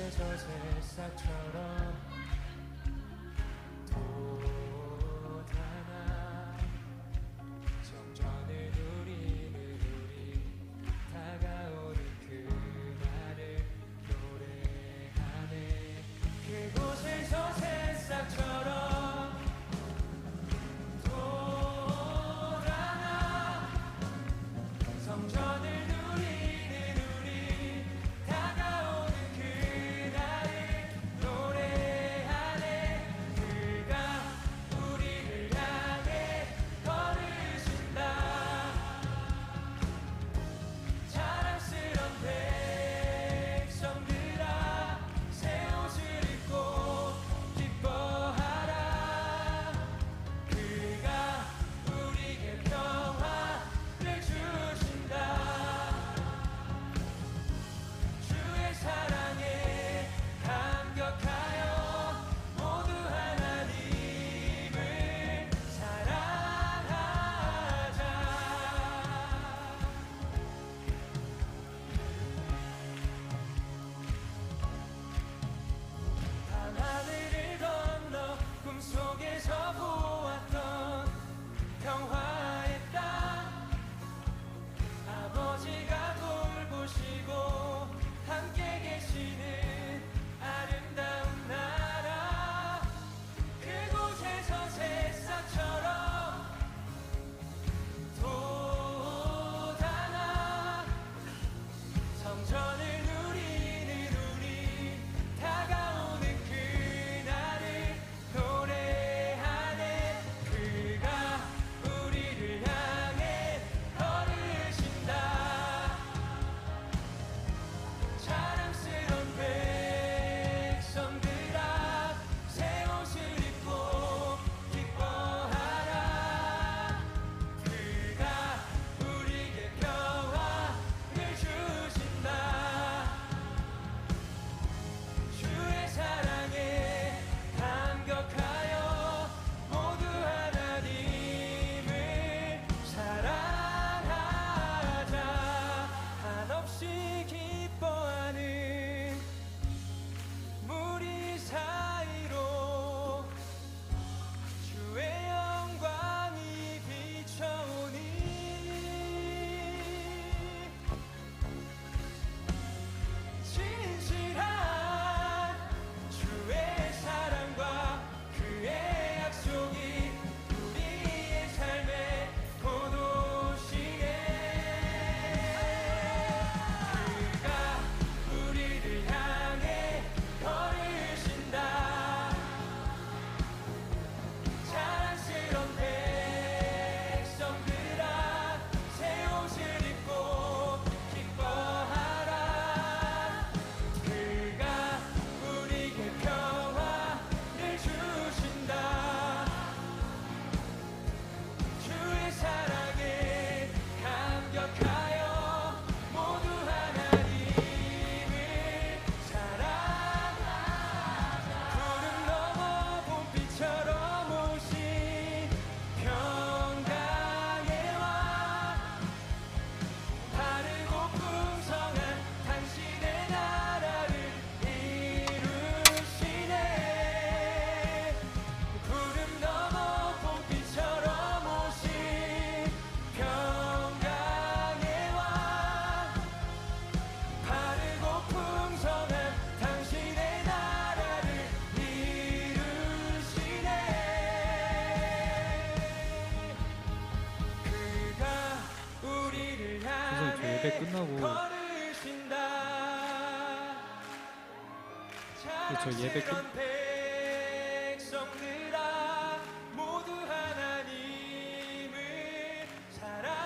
그곳에서 새싹처럼 돋아나 성전을 누리는 우리 다가오는 그날을 노래하네. 그곳에서 새싹처럼 돋아나 성전을 누리는 우리 다가오는 그날을 노래하네. 그가 우리를 향해 걸으신다. 자랑스런 백성들아 새 옷을 입고 기뻐하라. 그가 우리에게 평화를 주신다. 주의 사랑에 감격하여 모두 하나님을 사랑하자. 밤하늘을 건너 꿈속에서 보았던 평화의 땅, 아버지가 돌보시고 함께 계시는 아름다운 나라. 그곳에서 새싹처럼 돋아나 성전을 누리는 우리 다가오는 그날을 노래하네. 그가 우리를 향해 걸으신다. 자랑스런 백성들아 새 옷을 입고 기뻐하라. 그가 우리에게 평화를 주신다. 주의 사랑에 감격하여 모두 하나님을 사랑하자. 한없이 기뻐하는 무리 사이로 주의 영광이 비춰오니 진실한 주의 사랑과 그의 약속이 우리의 삶의 포도씨에 그가 우리를 향해 걸으신다. 자랑스런 백성들아 새 옷을 입고 기뻐하라. 그가 우리에게 평화를 주신다. 주의 사랑에 감격하여 모두 하나님을 사랑하자. 구름 넘어 봄비처럼 오신 평강의 왕, 바르고 풍성한 당신의 나라를 이루시네. 구름 넘어 봄비처럼 오신 평강의 왕, 바르고 풍성한 당신의 나라를 이루시네. 그가 우리를 그래서 저 향해 예배 끝나고 걸으신다. 저 예배 끝 자랑스런 백성들아 모두 하나님을 사랑하자.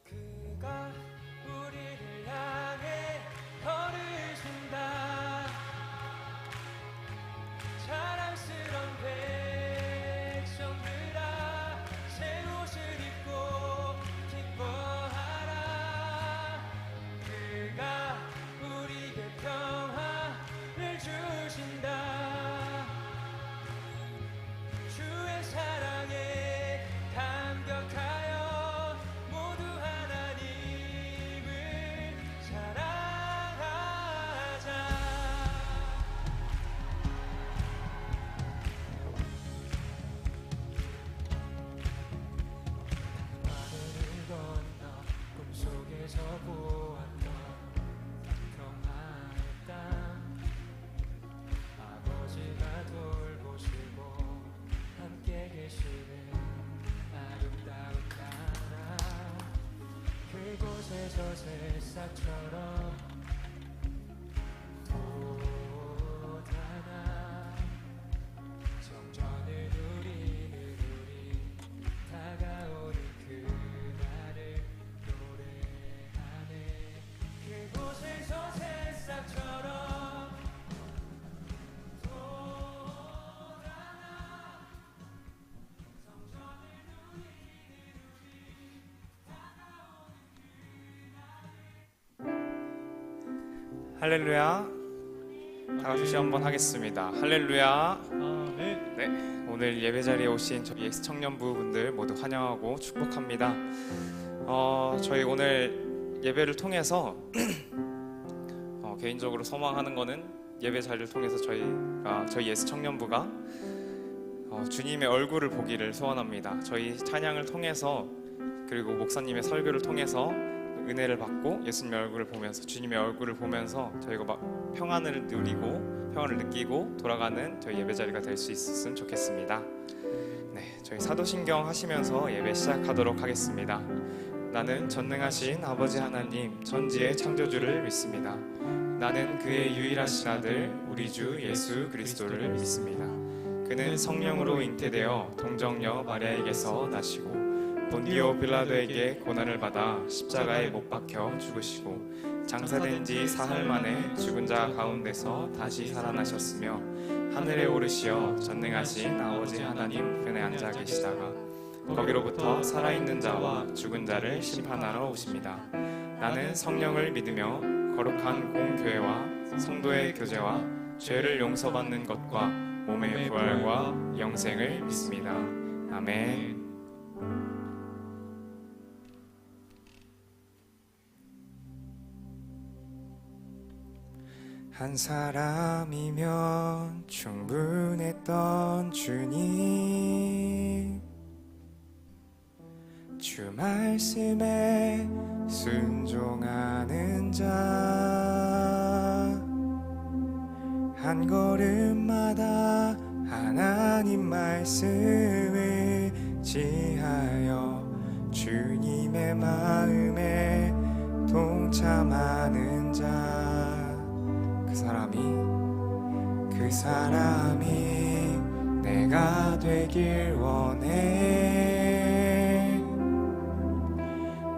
그가 곳에서 새싹처럼 돋아나 정전을 누리는 우리 다가오는 그날을 노래하네 그곳에서 새싹처럼 할렐루야. 다 같이 한번 하겠습니다. 할렐루야. 아멘. 네, 오늘 예배 자리에 오신 저희 엑스 청년부 분들 모두 환영하고 축복합니다. 저희 오늘 예배를 통해서 개인적으로 소망하는 거는 예배 자리를 통해서 저희 엑스 청년부가 주님의 얼굴을 보기를 소원합니다. 저희 찬양을 통해서 그리고 목사님의 설교를 통해서 은혜를 받고 예수님의 얼굴을 보면서 주님의 얼굴을 보면서 저희가 막 평안을 누리고 평안을 느끼고 돌아가는 저희 예배 자리가 될 수 있었으면 좋겠습니다. 네, 저희 사도신경 하시면서 예배 시작하도록 하겠습니다. 나는 전능하신 아버지 하나님 천지의 창조주를 믿습니다. 나는 그의 유일하신 아들 우리 주 예수 그리스도를 믿습니다. 그는 성령으로 잉태되어 동정녀 마리아에게서 나시고 본디오 빌라도에게 고난을 받아 십자가에 못 박혀 죽으시고 장사된 지 사흘 만에 죽은 자 가운데서 다시 살아나셨으며 하늘에 오르시어 전능하신 아버지 하나님 우편에 앉아 계시다가 거기로부터 살아있는 자와 죽은 자를 심판하러 오십니다. 나는 성령을 믿으며 거룩한 공교회와 성도의 교제와 죄를 용서받는 것과 몸의 부활과 영생을 믿습니다. 아멘. 한 사람이면 충분했던 주님, 주 말씀에 순종하는 자, 한 걸음마다 하나님 말씀을 지하여 주님의 마음에 동참하는 자, 그 사람이 내가 되길 원해.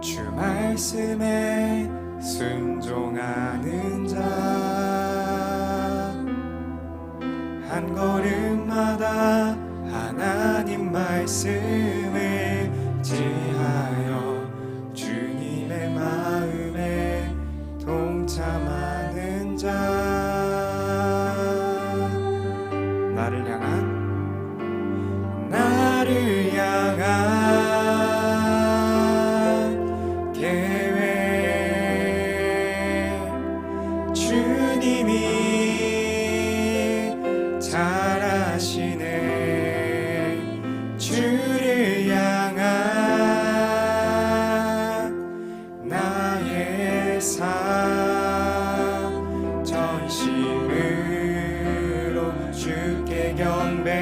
주 말씀에 순종하는 자, 한 걸음마다 하나님 말씀을 지하여 주님의 마음에 동참하는 자, 나를 향한 계획, 주님이 잘 아시네. 주를 향한 나의 삶, 전심으로 주께 경배.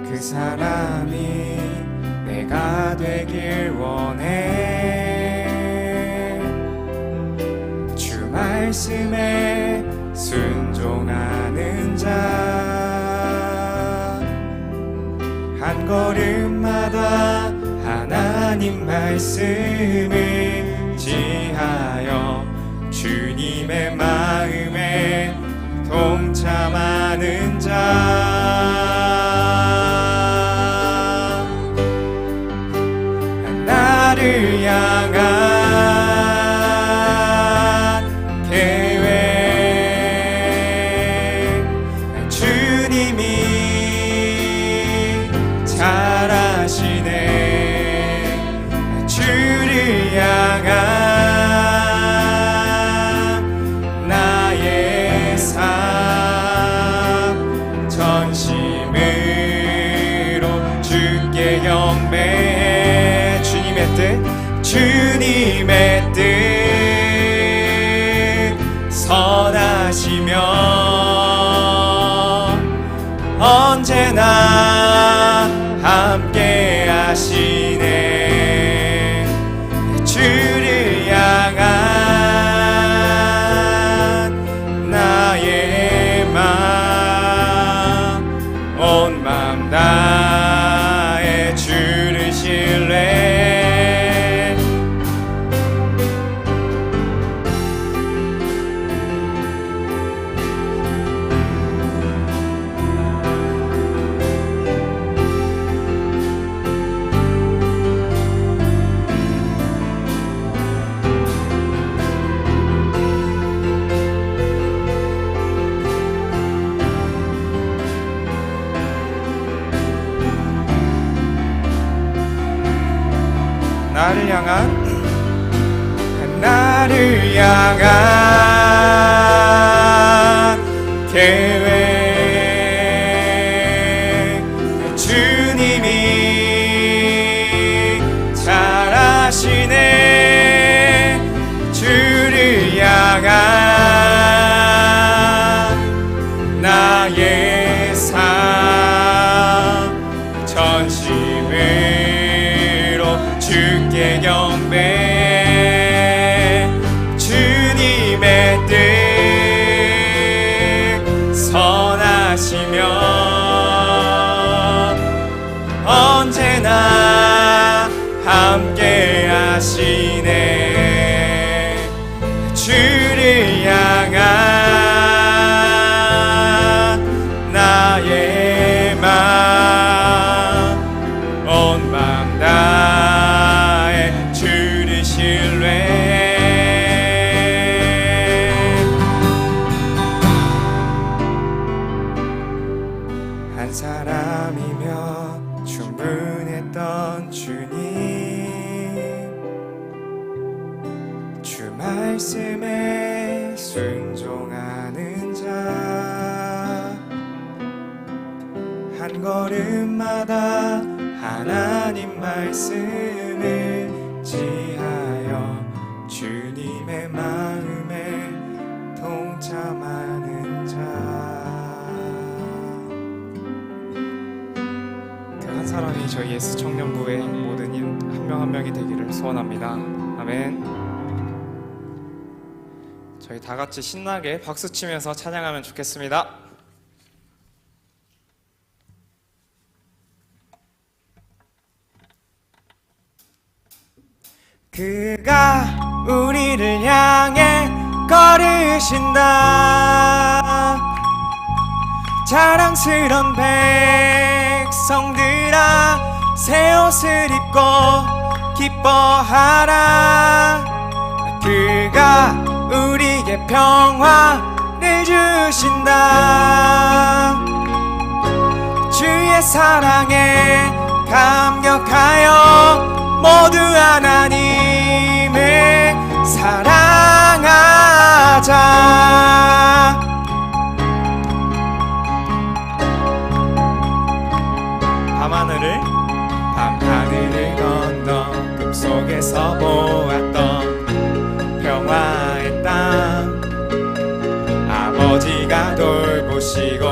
그 사람이 내가 되길 원해. 주 말씀에 순종하는 자, 한 걸음마다 하나님 말씀을 지하여 주님의 마음에 동참하는 자, 나를 향한 계획, 주님이 주님의 뜻 선하시며 언제나 함께 하시네. 주를 향한 나의 마음 온 마음 다해 주를 신뢰. 나를 향한 계획 주님이 잘 아시네. 주를 향한 나의 삶 전심으로 주께 경배. 주님의 뜻 선하시며 언제나 함께 하시네. 주를 향한 나의 마음 온 마음 다해 주를 신뢰. 한 사람이면 충분했던 주님, 주 말씀에 순종하는 자, 한 걸음마다 하나님 말씀을 지하여 주님의 마음에 동참하는 자. 그 한 사람이 저희 예수 청년부의 모든 일 한 명 한 명이 되기를 소원합니다. 아멘. 저희 다 같이 신나게 박수 치면서 찬양하면 좋겠습니다. 그가 우리를 향해 걸으신다. 자랑스런 백성들아 새 옷을 입고 기뻐하라. 그가 우리에게 평화를 주신다. 주의 사랑에 감격하여 모두 하나님을 사랑하자. 밤하늘을 건너 꿈속에서 보았던 평화의 땅, 아버지가 돌보시고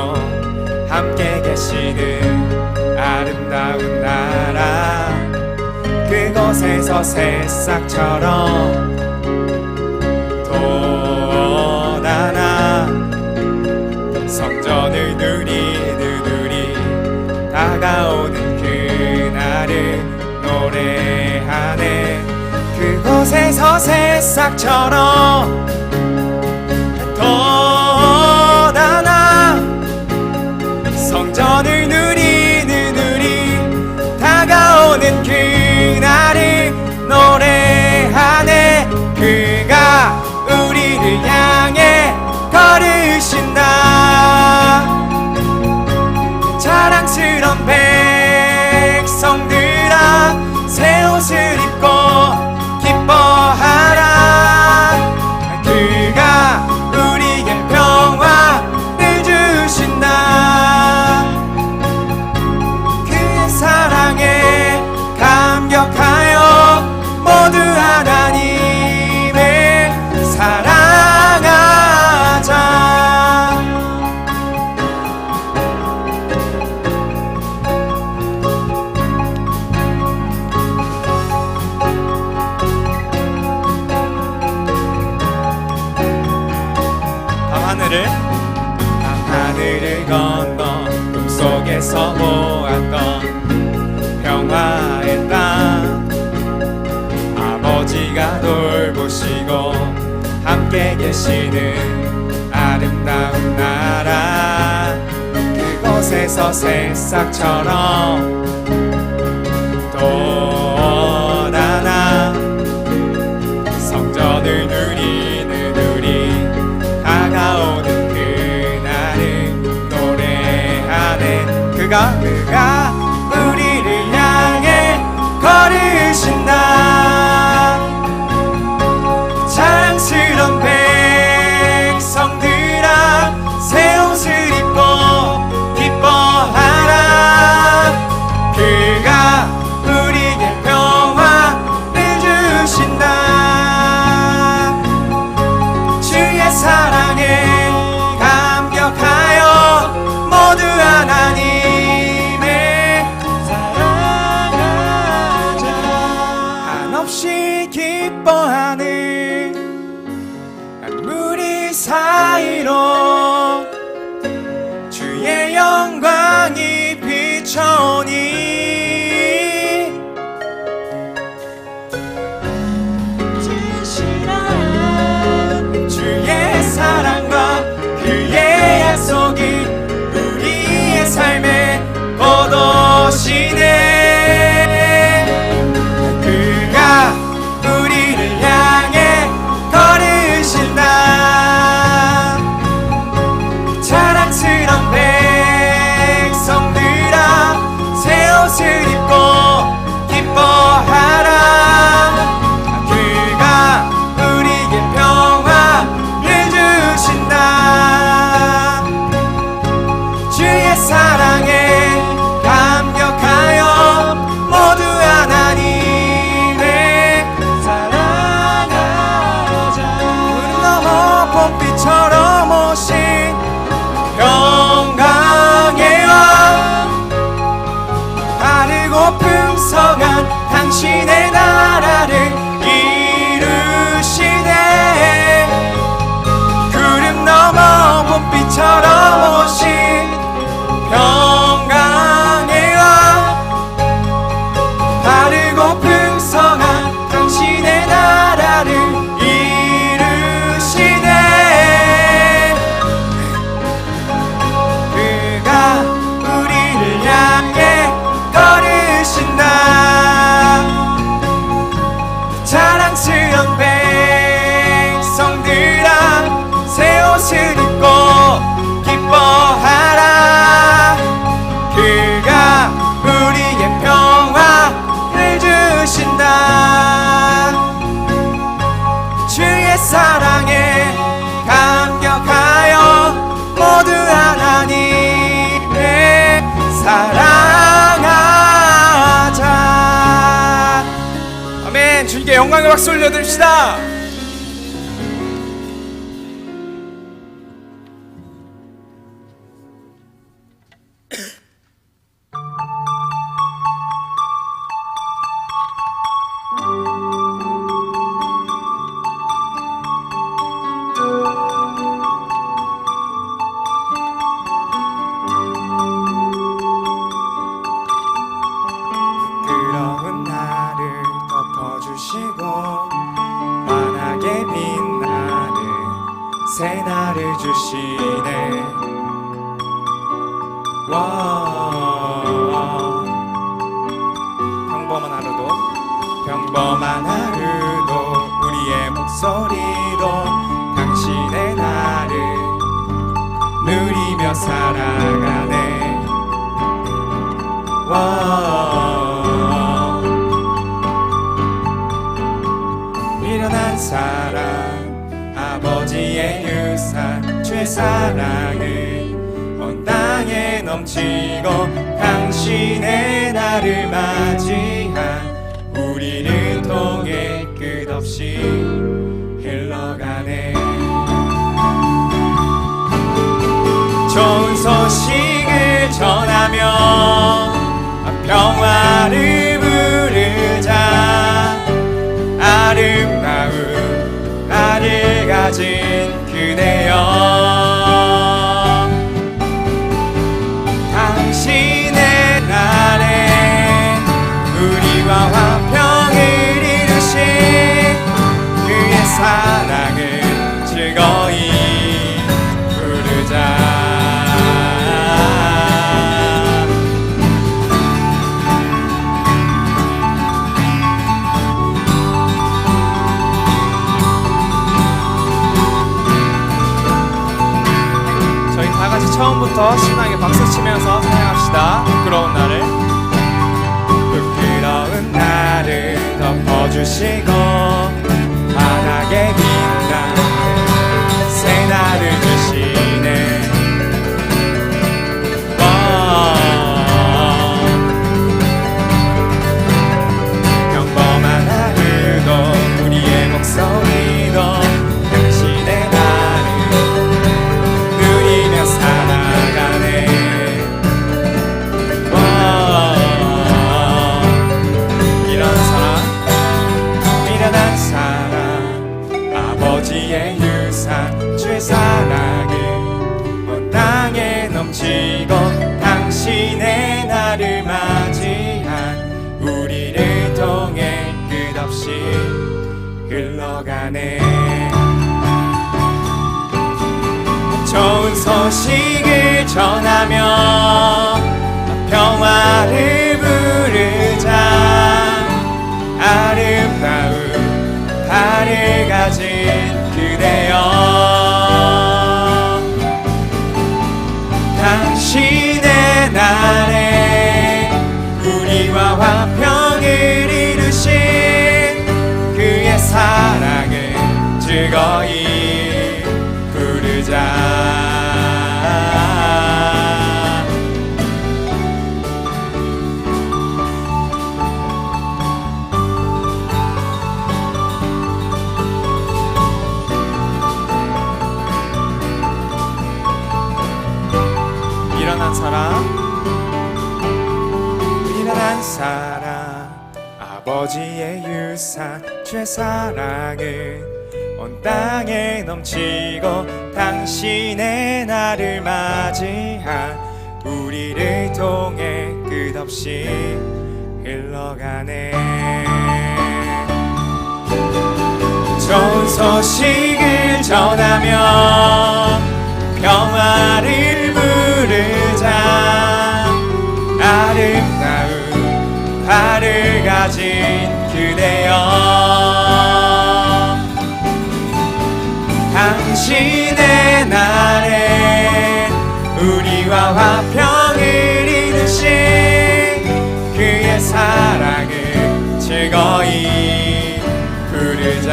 함께 계시는 아름다운 나라. 그곳에서 새싹처럼 돋아나 성전을 누리는 다가오는 그날을 노래하네. 그곳에서 새싹처럼 돋아나 성전을 누리는 다가오는 그날을 노래하네. 그가 우리를 향해 걸으신다. 자랑스런 백성들아 새 옷을 입고 기뻐하라. 하늘에서 보았던 평화의 땅, 아버지가 돌보시고 함께 계시는 아름다운 나라, 그곳에서 새싹처럼 돋아나 성전을 누리는 우리, 다가오는 그날을 노래하네. 그가 우리를 향해 걸으신다. 자랑스런 백성들아, 새 옷을 입고 기뻐하라. 그가 우리에게 평화를 주신다. 주의 사랑에 감격하여 모두 하나님의 사랑하자. 한없이 기뻐하는 우리 사이로 주의 영광이 비춰오니, 주의 사랑과 그의 약속이 우리의 삶의 포도시네. 그가 우리를 향해 걸으신다. 자랑스런 백성들아, 새 옷을 입고 기뻐하라. 그가 우리에게 평화를 주신다. 주의 사랑에 감격하여 모두 하나님의 사랑하자. 구름 넘어 봄비처럼 오신 영광의 왕, 바르고 풍성한 당신의 나라를 이루시네. 구름 넘어 봄비처럼 오신 영광의 왕, 바르고 풍성한 당신의 나라를 이루시네. 그가 우리를 향해 걸으신다. 자랑스런 백성들아, 새 옷을 입고 기뻐하라. 그가 우리의 평화를 주신다. 주의 사랑에 감격하여 모두 하나님의 사랑하자. 아멘. 주님께 영광의 박수 올려드립시다. 부끄러운 나를 덮어주시고 환하게 빛나는 새날을 주시네. 평범한 하루도 우리의 목소리도 당신의 나를 누리며 살아가네. 미련한 사랑, 아버지의 유산, 주의 사랑은 온 땅에 넘치고 당신의 나를 맞이한 우리를 통해 끝없이 흘러가네. 좋은 소식을 전하며 평화를 부르자. 아름다운 나를 가진 그대여, 당신 처음부터 신나게 박수 치면서 찬양합시다. 부끄러운 나를, 부끄러운 나를 덮어주시고 바닥에 빛나는 새날을 주시네. 평범한 하루도 우리의 목소리도 당신의 나를 누리며 살아가네. 일어난 사랑, 미련한 사랑, 아버지의 유산 주의 사랑을 온 땅에 넘치고 당신의 나를 맞이한 우리를 통해 끝없이 흘러가네. 좋은 소식을 전하며 평화를 부르자. 아름다운 달을 가진 그대여, 당신의 날에 우리와 화평을 이루신 그의 사랑을 즐거이 부르자. 일어난 사랑, 일어난 사랑, 아버지의 유산 주의 사랑을 온 땅에 넘치고 당신의 나를 맞이한 우리를 통해 끝없이 흘러가네. 좋은 소식을 전하며 평화를 부르자. 아름다운 달을 가진 그대여, 당신의 날에 우리와 화평을 이루신 그의 사랑을 즐거이 부르자.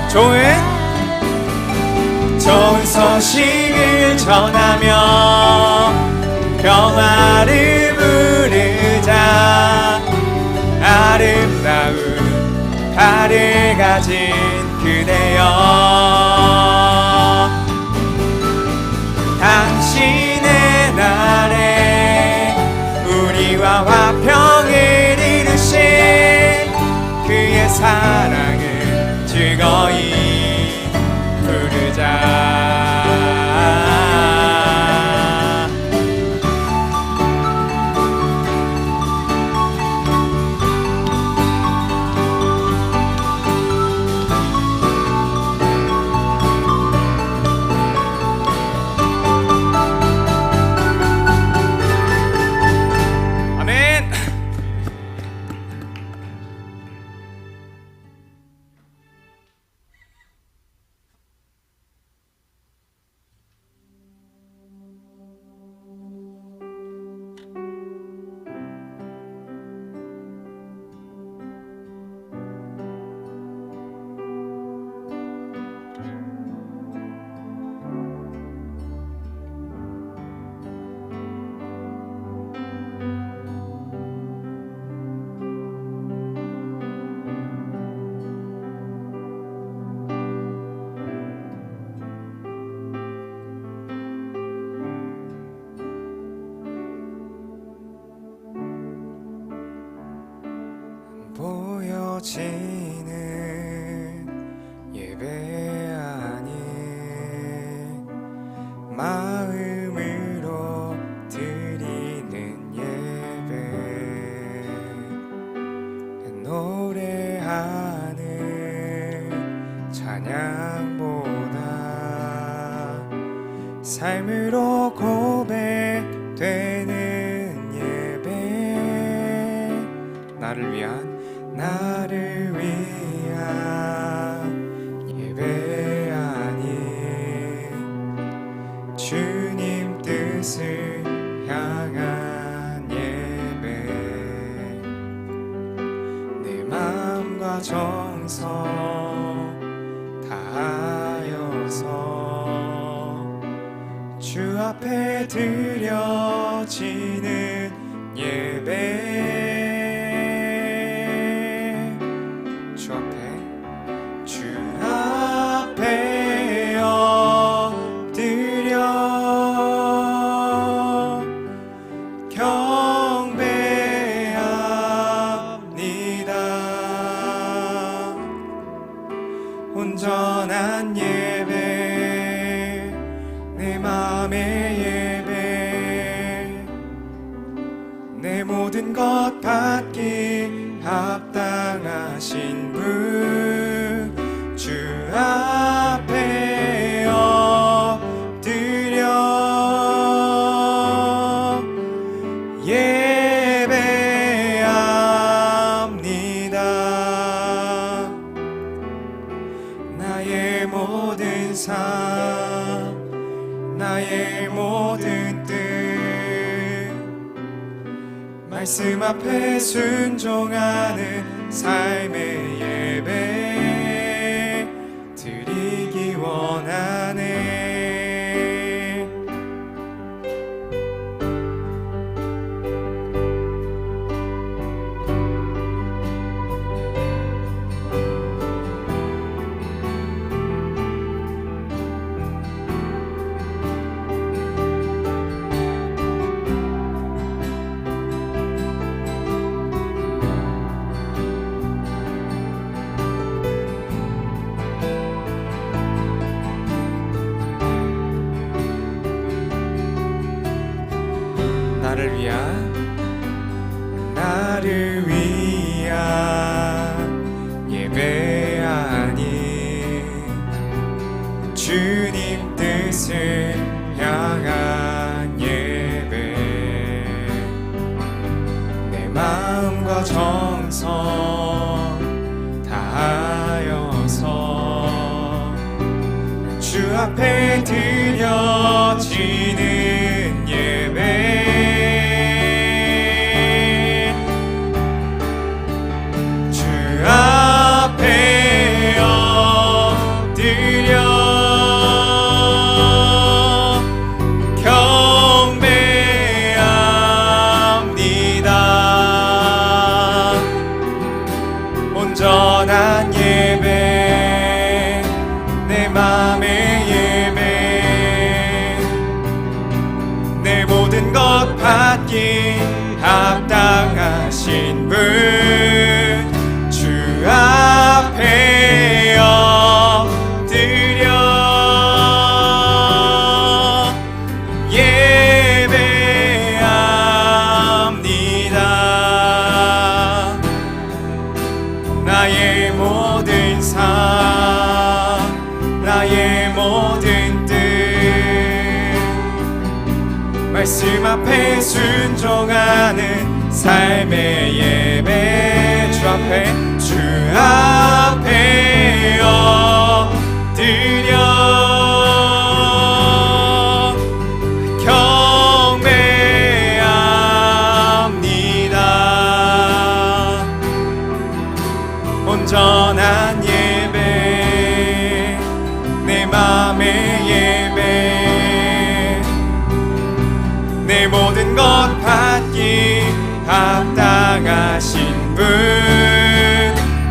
좋은 소식을 전하며 평화를 부르자. 아름다운 달을 가진 그대여, 당신의 날에 우리와 화평을 이루신 그의 사랑을 즐거이 부르자. 보여지는 예배 아닌 마음으로 드리는 예배, 노래하는 찬양보다 삶으로 고백되는 예배, 나를 위한 예배 아닌 주 주님 뜻을 향한 예배 내 마음과 정성 다하여서 주 앞에 드려지는 예배 주 앞에 엎드려 경배합니다. 온전한 예배 내 맘의 예배 내 모든 것 받기 합당하신 분 주 앞에 엎드려 예배합니다. 나의 모든 삶 나의 모든 뜻 말씀 앞에 순종하는 삶의 예배 드리기 원하네. 나를 위한 예배하니 주님 뜻을 향한 예배 내 마음과 정성 다하여서 주 앞에 드려지는 예배 앞에 엎드려 경배합니다. 온전한 예배 내 맘의 예배 내 모든 것 받기 합당하신 분 주 앞에 엎드려 예배합니다. 나의 모든 삶 나의 모든 뜻 말씀 앞에 순종하는 삶의 예배 주 앞에 엎드려 경배합니다. 온전한 예배 내 맘의 예배 내 모든 것 받기 합당하신 분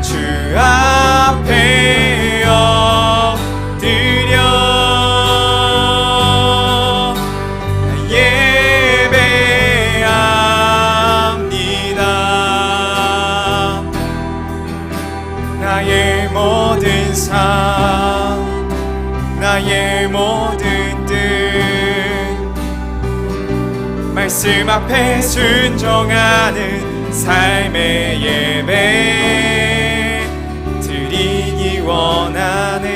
주 앞에 엎드려 예배합니다. 나의 모든 삶 나의 모든 뜻 말씀 앞에 순종하는 삶의 예배 드리기 원하네.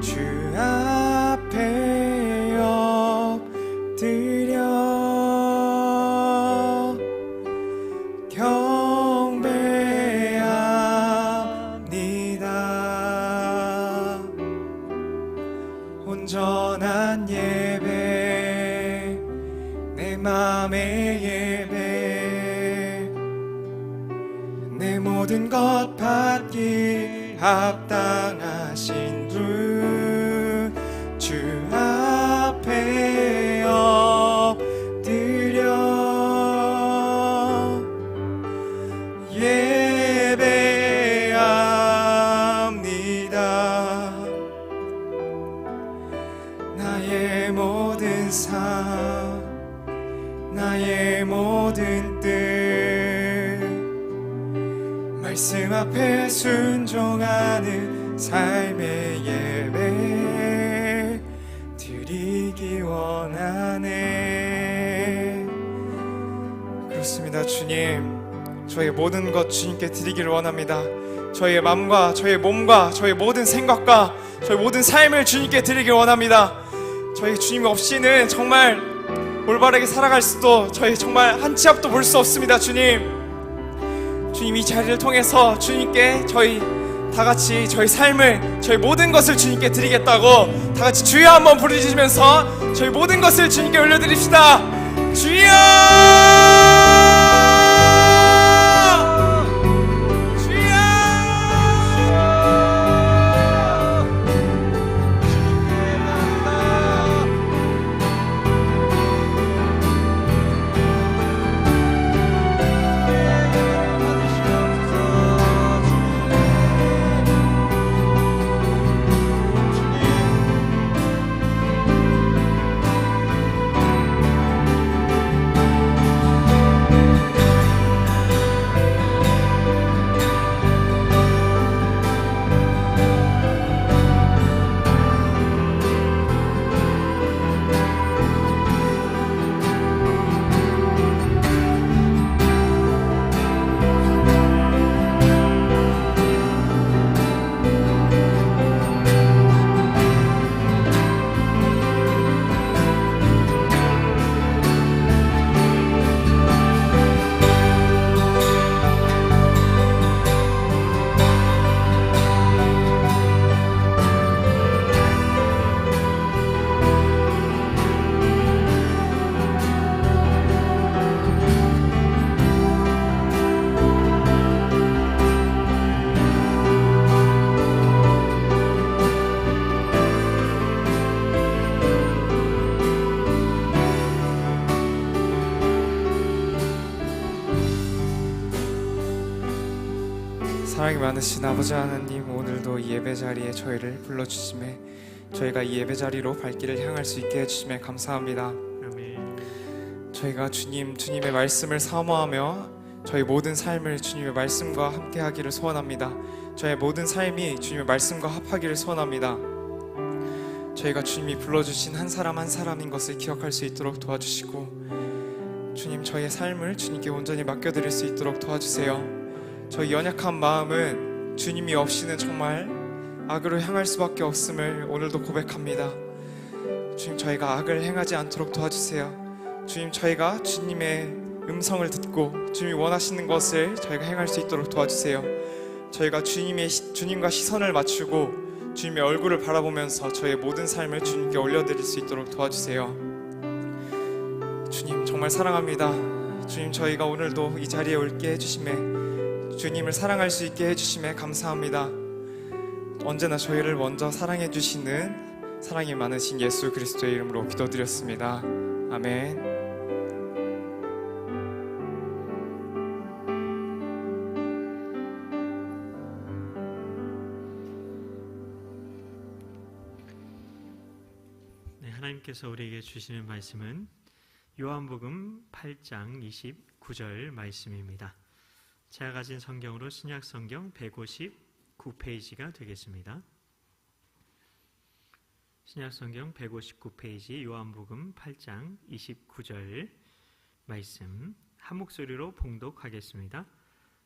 주 앞에 엎드려 경배합니다. 온전한 예배, 내 맘의 예배, 내 모든 것 받기 합당하신 주 앞에 엎드려 예배합니다. 나의 모든 삶, 나의 모든 뜻, 말씀 앞에 순종하는 삶의 예배 드리기 원하네. 그렇습니다. 주님, 저의 모든 것 주님께 드리기를 원합니다. 저의 마음과 저의 몸과 저의 모든 생각과 저의 모든 삶을 주님께 드리길 원합니다. 저희 주님 없이는 정말 올바르게 살아갈 수도, 저희 정말 한 치 앞도 볼 수 없습니다. 주님, 이 자리를 통해서 주님께 저희 다같이 저희 삶을, 저희 모든 것을 주님께 드리겠다고 다같이 주여 한번 부르짖으면서 저희 모든 것을 주님께 올려드립시다. 주여! 사랑이 많으신 아버지 하나님, 오늘도 이 예배 자리에 저희를 불러주심에 저희가 이 예배 자리로 발길을 향할 수 있게 해주심에 감사합니다. 아멘. 저희가 주님의 말씀을 사모하며 저희 모든 삶을 주님의 말씀과 함께 하기를 소원합니다. 저의 모든 삶이 주님의 말씀과 합하기를 소원합니다. 저희가 주님이 불러주신 한 사람 한 사람인 것을 기억할 수 있도록 도와주시고, 주님, 저희의 삶을 주님께 온전히 맡겨드릴 수 있도록 도와주세요. 저희 연약한 마음은 주님이 없이는 정말 악으로 향할 수밖에 없음을 오늘도 고백합니다. 주님, 저희가 악을 행하지 않도록 도와주세요. 주님, 저희가 주님의 음성을 듣고 주님이 원하시는 것을 저희가 행할 수 있도록 도와주세요. 저희가 주님과 시선을 맞추고 주님의 얼굴을 바라보면서 저희의 모든 삶을 주님께 올려드릴 수 있도록 도와주세요. 주님, 정말 사랑합니다. 주님, 저희가 오늘도 이 자리에 올게 해주심에, 주님을 사랑할 수 있게 해주심에 감사합니다. 언제나 저희를 먼저 사랑해 주시는 사랑이 많으신 예수 그리스도의 이름으로 기도드렸습니다. 아멘. 네, 하나님께서 우리에게 주시는 말씀은 요한복음 8장 29절 말씀입니다. 제가 가진 성경으로 신약성경 159페이지가 되겠습니다. 신약성경 159페이지 요한복음 8장 29절 말씀 한 목소리로 봉독하겠습니다.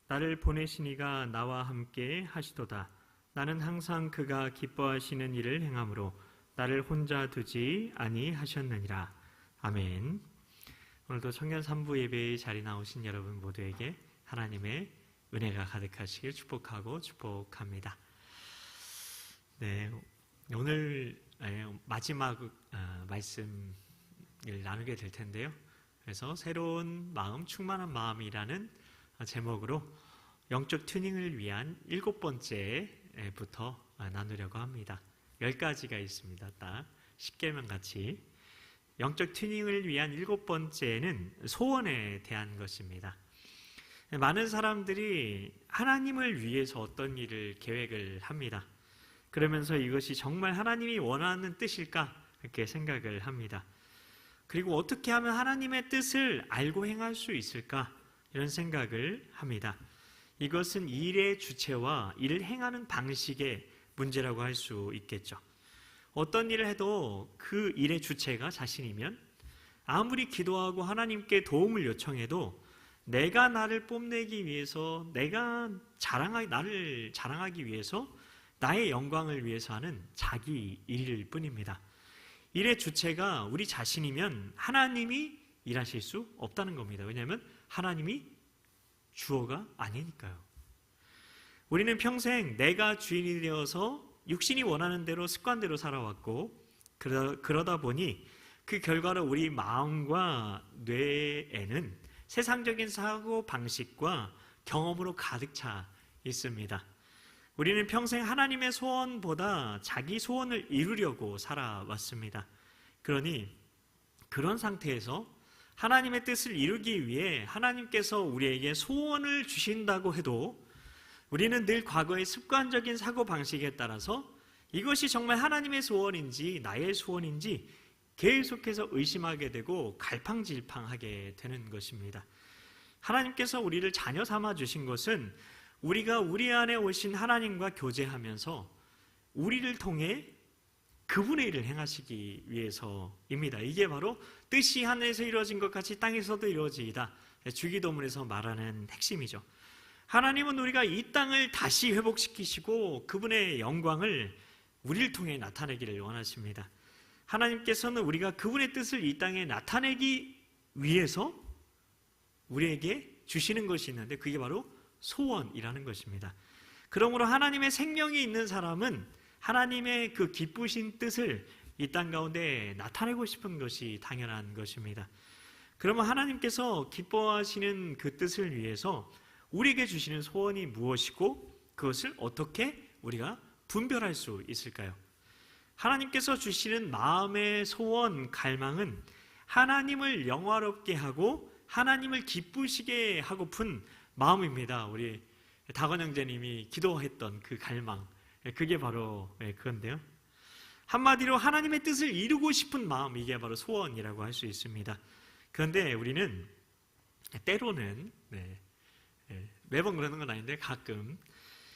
나를 보내신 이가 나와 함께 하시도다. 나는 항상 그가 기뻐하시는 일을 행함으로 나를 혼자 두지 아니하셨느니라. 아멘. 오늘도 청년 3부 예배의 자리 나오신 여러분 모두에게 하나님의 은혜가 가득하시길 축복합니다. 네, 오늘 마지막 말씀을 나누게 될 텐데요. 그래서 새로운 마음, 충만한 마음이라는 제목으로 영적 튜닝을 위한 7번째부터 나누려고 합니다. 10가지가 있습니다. 딱 10개만 같이. 영적 튜닝을 위한 7번째는 소원에 대한 것입니다. 많은 사람들이 하나님을 위해서 어떤 일을 계획을 합니다. 그러면서 이것이 정말 하나님이 원하는 뜻일까? 이렇게 생각을 합니다. 그리고 어떻게 하면 하나님의 뜻을 알고 행할 수 있을까? 이런 생각을 합니다. 이것은 일의 주체와 일을 행하는 방식의 문제라고 할 수 있겠죠. 어떤 일을 해도 그 일의 주체가 자신이면 아무리 기도하고 하나님께 도움을 요청해도 내가 나를 뽐내기 위해서, 나를 자랑하기 위해서, 나의 영광을 위해서 하는 자기 일일 뿐입니다. 일의 주체가 우리 자신이면 하나님이 일하실 수 없다는 겁니다. 왜냐하면 하나님이 주어가 아니니까요. 우리는 평생 내가 주인이 되어서 육신이 원하는 대로 습관대로 살아왔고, 그러다 보니 그 결과로 우리 마음과 뇌에는 세상적인 사고 방식과 경험으로 가득 차 있습니다. 우리는 평생 하나님의 소원보다 자기 소원을 이루려고 살아왔습니다. 그러니 그런 상태에서 하나님의 뜻을 이루기 위해 하나님께서 우리에게 소원을 주신다고 해도 우리는 늘 과거의 습관적인 사고방식에 따라서 이것이 정말 하나님의 소원인지 나의 소원인지 계속해서 의심하게 되고 갈팡질팡하게 되는 것입니다. 하나님께서 우리를 자녀 삼아 주신 것은 우리가 우리 안에 오신 하나님과 교제하면서 우리를 통해 그분의 일을 행하시기 위해서입니다. 이게 바로 뜻이 하늘에서 이루어진 것 같이 땅에서도 이루어지이다. 주기도문에서 말하는 핵심이죠. 하나님은 우리가 이 땅을 다시 회복시키시고 그분의 영광을 우리를 통해 나타내기를 원하십니다. 하나님께서는 우리가 그분의 뜻을 이 땅에 나타내기 위해서 우리에게 주시는 것이 있는데 그게 바로 소원이라는 것입니다. 그러므로 하나님의 생명이 있는 사람은 하나님의 그 기쁘신 뜻을 이 땅 가운데 나타내고 싶은 것이 당연한 것입니다. 그러면 하나님께서 기뻐하시는 그 뜻을 위해서 우리에게 주시는 소원이 무엇이고 그것을 어떻게 우리가 분별할 수 있을까요? 하나님께서 주시는 마음의 소원, 갈망은 하나님을 영화롭게 하고 하나님을 기쁘시게 하고픈 마음입니다. 우리 다건 형제님이 기도했던 그 갈망, 그게 바로 그건데요. 한마디로 하나님의 뜻을 이루고 싶은 마음, 이게 바로 소원이라고 할 수 있습니다. 그런데 우리는 때로는 매번 그러는 건 아닌데 가끔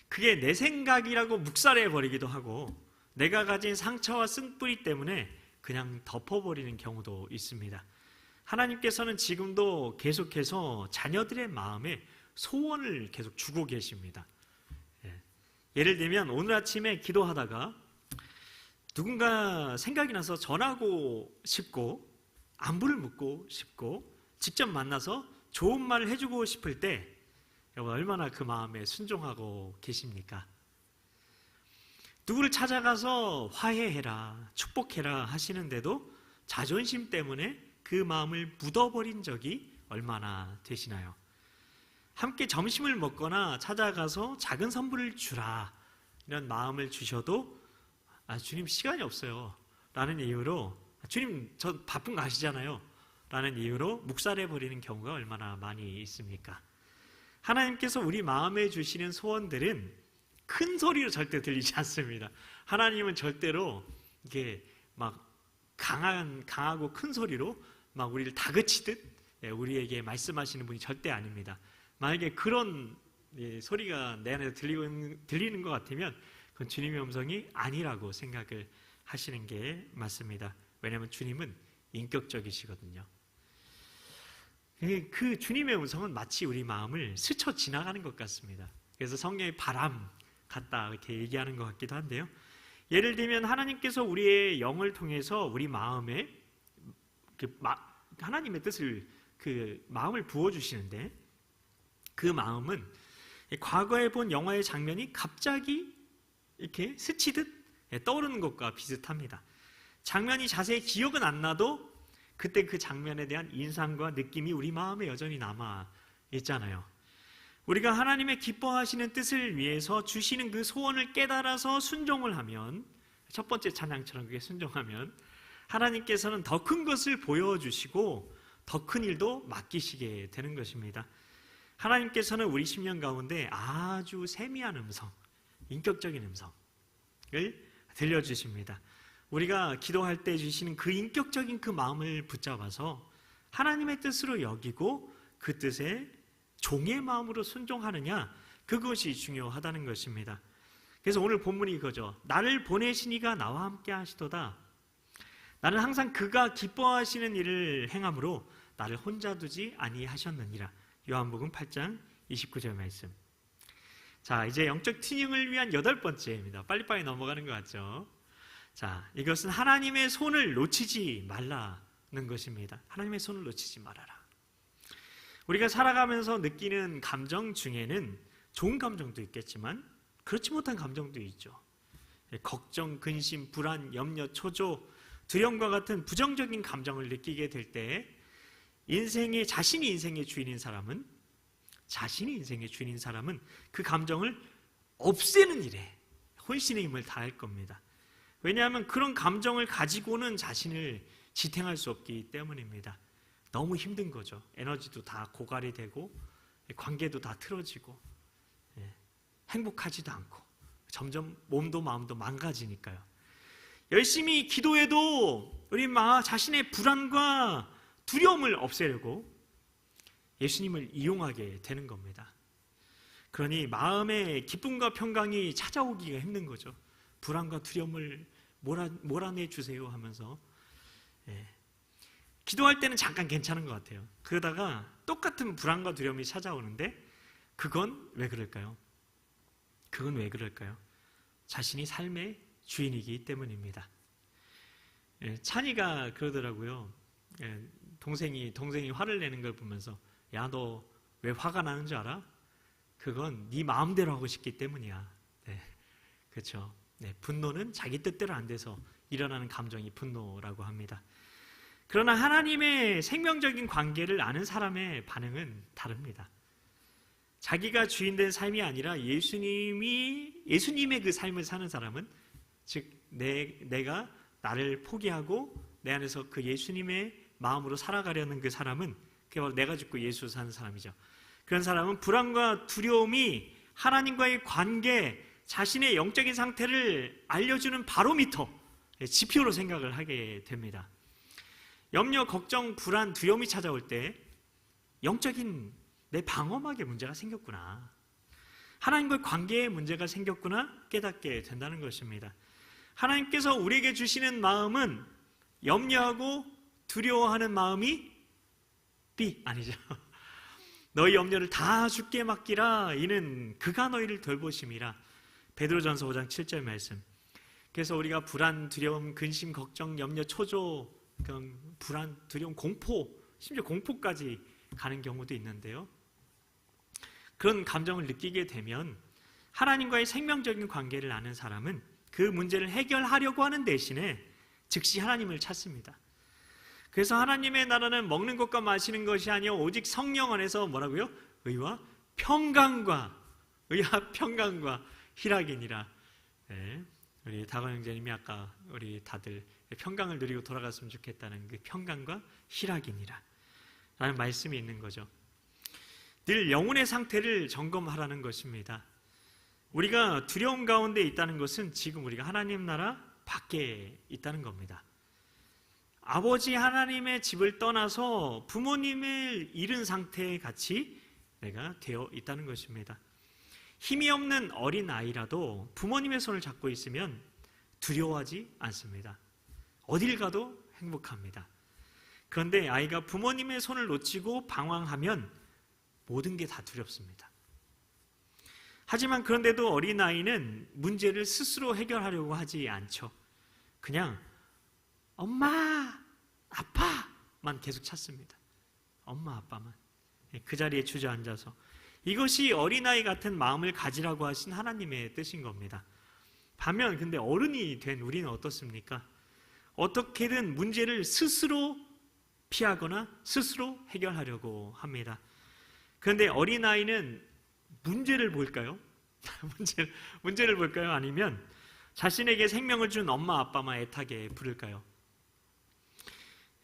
그게 내 생각이라고 묵살해 버리기도 하고 내가 가진 상처와 쓴뿌리 때문에 그냥 덮어버리는 경우도 있습니다. 하나님께서는 지금도 계속해서 자녀들의 마음에 소원을 계속 주고 계십니다. 예를 들면 오늘 아침에 기도하다가 누군가 생각이 나서 전하고 싶고 안부를 묻고 싶고 직접 만나서 좋은 말을 해주고 싶을 때 여러분 얼마나 그 마음에 순종하고 계십니까? 누구를 찾아가서 화해해라, 축복해라 하시는데도 자존심 때문에 그 마음을 묻어버린 적이 얼마나 되시나요? 함께 점심을 먹거나 찾아가서 작은 선물을 주라 이런 마음을 주셔도 주님 시간이 없어요 라는 이유로 주님 저 바쁜 거 아시잖아요 라는 이유로 묵살해버리는 경우가 얼마나 많이 있습니까? 하나님께서 우리 마음에 주시는 소원들은 큰 소리로 절대 들리지 않습니다. 하나님은 절대로 이게 막 강하고 큰 소리로 막 우리를 다그치듯 우리에게 말씀하시는 분이 절대 아닙니다. 만약에 그런 소리가 내 안에서 들리는 것 같으면 그건 주님의 음성이 아니라고 생각을 하시는 게 맞습니다. 왜냐하면 주님은 인격적이시거든요. 그 주님의 음성은 마치 우리 마음을 스쳐 지나가는 것 같습니다. 그래서 성경의 바람 같다 이렇게 얘기하는 것 같기도 한데요. 예를 들면 하나님께서 우리의 영을 통해서 우리 마음에 하나님의 뜻을 그 마음을 부어주시는데 그 마음은 과거에 본 영화의 장면이 갑자기 이렇게 스치듯 떠오르는 것과 비슷합니다. 장면이 자세히 기억은 안 나도 그때 그 장면에 대한 인상과 느낌이 우리 마음에 여전히 남아 있잖아요. 우리가 하나님의 기뻐하시는 뜻을 위해서 주시는 그 소원을 깨달아서 순종을 하면, 첫 번째 찬양처럼 그게 순종하면 하나님께서는 더 큰 것을 보여주시고 더 큰 일도 맡기시게 되는 것입니다. 하나님께서는 우리 심령 가운데 아주 세미한 음성, 인격적인 음성을 들려주십니다. 우리가 기도할 때 주시는 그 인격적인 그 마음을 붙잡아서 하나님의 뜻으로 여기고 그 뜻에 종의 마음으로 순종하느냐, 그것이 중요하다는 것입니다. 그래서 오늘 본문이 이거죠. 나를 보내신 이가 나와 함께 하시도다. 나는 항상 그가 기뻐하시는 일을 행함으로 나를 혼자 두지 아니하셨느니라. 요한복음 8장 29절 말씀. 자, 이제 영적 튜닝을 위한 8번째입니다. 빨리빨리 넘어가는 것 같죠? 자, 이것은 하나님의 손을 놓치지 말라는 것입니다. 하나님의 손을 놓치지 말아라. 우리가 살아가면서 느끼는 감정 중에는 좋은 감정도 있겠지만 그렇지 못한 감정도 있죠. 걱정, 근심, 불안, 염려, 초조, 두려움과 같은 부정적인 감정을 느끼게 될 때 자신이 인생의 주인인 사람은 그 감정을 없애는 일에 혼신의 힘을 다할 겁니다. 왜냐하면 그런 감정을 가지고는 자신을 지탱할 수 없기 때문입니다. 너무 힘든 거죠. 에너지도 다 고갈이 되고 관계도 다 틀어지고 행복하지도 않고 점점 몸도 마음도 망가지니까요. 열심히 기도해도 우리 자신의 불안과 두려움을 없애려고 예수님을 이용하게 되는 겁니다. 그러니 마음의 기쁨과 평강이 찾아오기가 힘든 거죠. 불안과 두려움을 몰아내 주세요 하면서 기도할 때는 잠깐 괜찮은 것 같아요. 그러다가 똑같은 불안과 두려움이 찾아오는데 그건 왜 그럴까요? 자신이 삶의 주인이기 때문입니다. 찬이가 그러더라고요. 동생이 화를 내는 걸 보면서, 야, 너 왜 화가 나는 줄 알아? 그건 네 마음대로 하고 싶기 때문이야. 그렇죠. 분노는 자기 뜻대로 안 돼서 일어나는 감정이 분노라고 합니다. 그러나 하나님의 생명적인 관계를 아는 사람의 반응은 다릅니다. 자기가 주인된 삶이 아니라 예수님의 그 삶을 사는 사람은, 즉 내가 나를 포기하고 내 안에서 그 예수님의 마음으로 살아가려는 그 사람은, 그게 바로 내가 죽고 예수 사는 사람이죠. 그런 사람은 불안과 두려움이 하나님과의 관계, 자신의 영적인 상태를 알려주는 바로미터, 지표로 생각을 하게 됩니다. 염려, 걱정, 불안, 두려움이 찾아올 때 영적인 내 방어막에 문제가 생겼구나, 하나님과의 관계에 문제가 생겼구나 깨닫게 된다는 것입니다. 하나님께서 우리에게 주시는 마음은 염려하고 두려워하는 마음이 아니죠. 너희 염려를 다 주께 맡기라. 이는 그가 너희를 돌보심이라. 베드로전서 5장 7절 말씀. 그래서 우리가 불안, 두려움, 근심, 걱정, 염려, 초조, 불안, 두려움, 공포, 심지어 공포까지 가는 경우도 있는데요. 그런 감정을 느끼게 되면 하나님과의 생명적인 관계를 아는 사람은 그 문제를 해결하려고 하는 대신에 즉시 하나님을 찾습니다. 그래서 하나님의 나라는 먹는 것과 마시는 것이 아니요 오직 성령 안에서 뭐라고요? 의와 평강과 희락이니라. 우리 다건 형제님이 아까 우리 다들 평강을 누리고 돌아갔으면 좋겠다는 그 평강과 희락이니라 라는 말씀이 있는 거죠. 늘 영혼의 상태를 점검하라는 것입니다. 우리가 두려움 가운데 있다는 것은 지금 우리가 하나님 나라 밖에 있다는 겁니다. 아버지 하나님의 집을 떠나서 부모님을 잃은 상태에 같이 내가 되어 있다는 것입니다. 힘이 없는 어린 아이라도 부모님의 손을 잡고 있으면 두려워하지 않습니다. 어딜 가도 행복합니다. 그런데 아이가 부모님의 손을 놓치고 방황하면 모든 게 다 두렵습니다. 하지만 그런데도 어린아이는 문제를 스스로 해결하려고 하지 않죠. 그냥 엄마, 아빠만 계속 찾습니다. 엄마, 아빠만. 그 자리에 주저앉아서. 이것이 어린아이 같은 마음을 가지라고 하신 하나님의 뜻인 겁니다. 반면 근데 어른이 된 우리는 어떻습니까? 어떻게든 문제를 스스로 피하거나 스스로 해결하려고 합니다. 그런데 어린아이는 문제를 볼까요? 문제를 볼까요? 아니면 자신에게 생명을 준 엄마 아빠만 애타게 부를까요?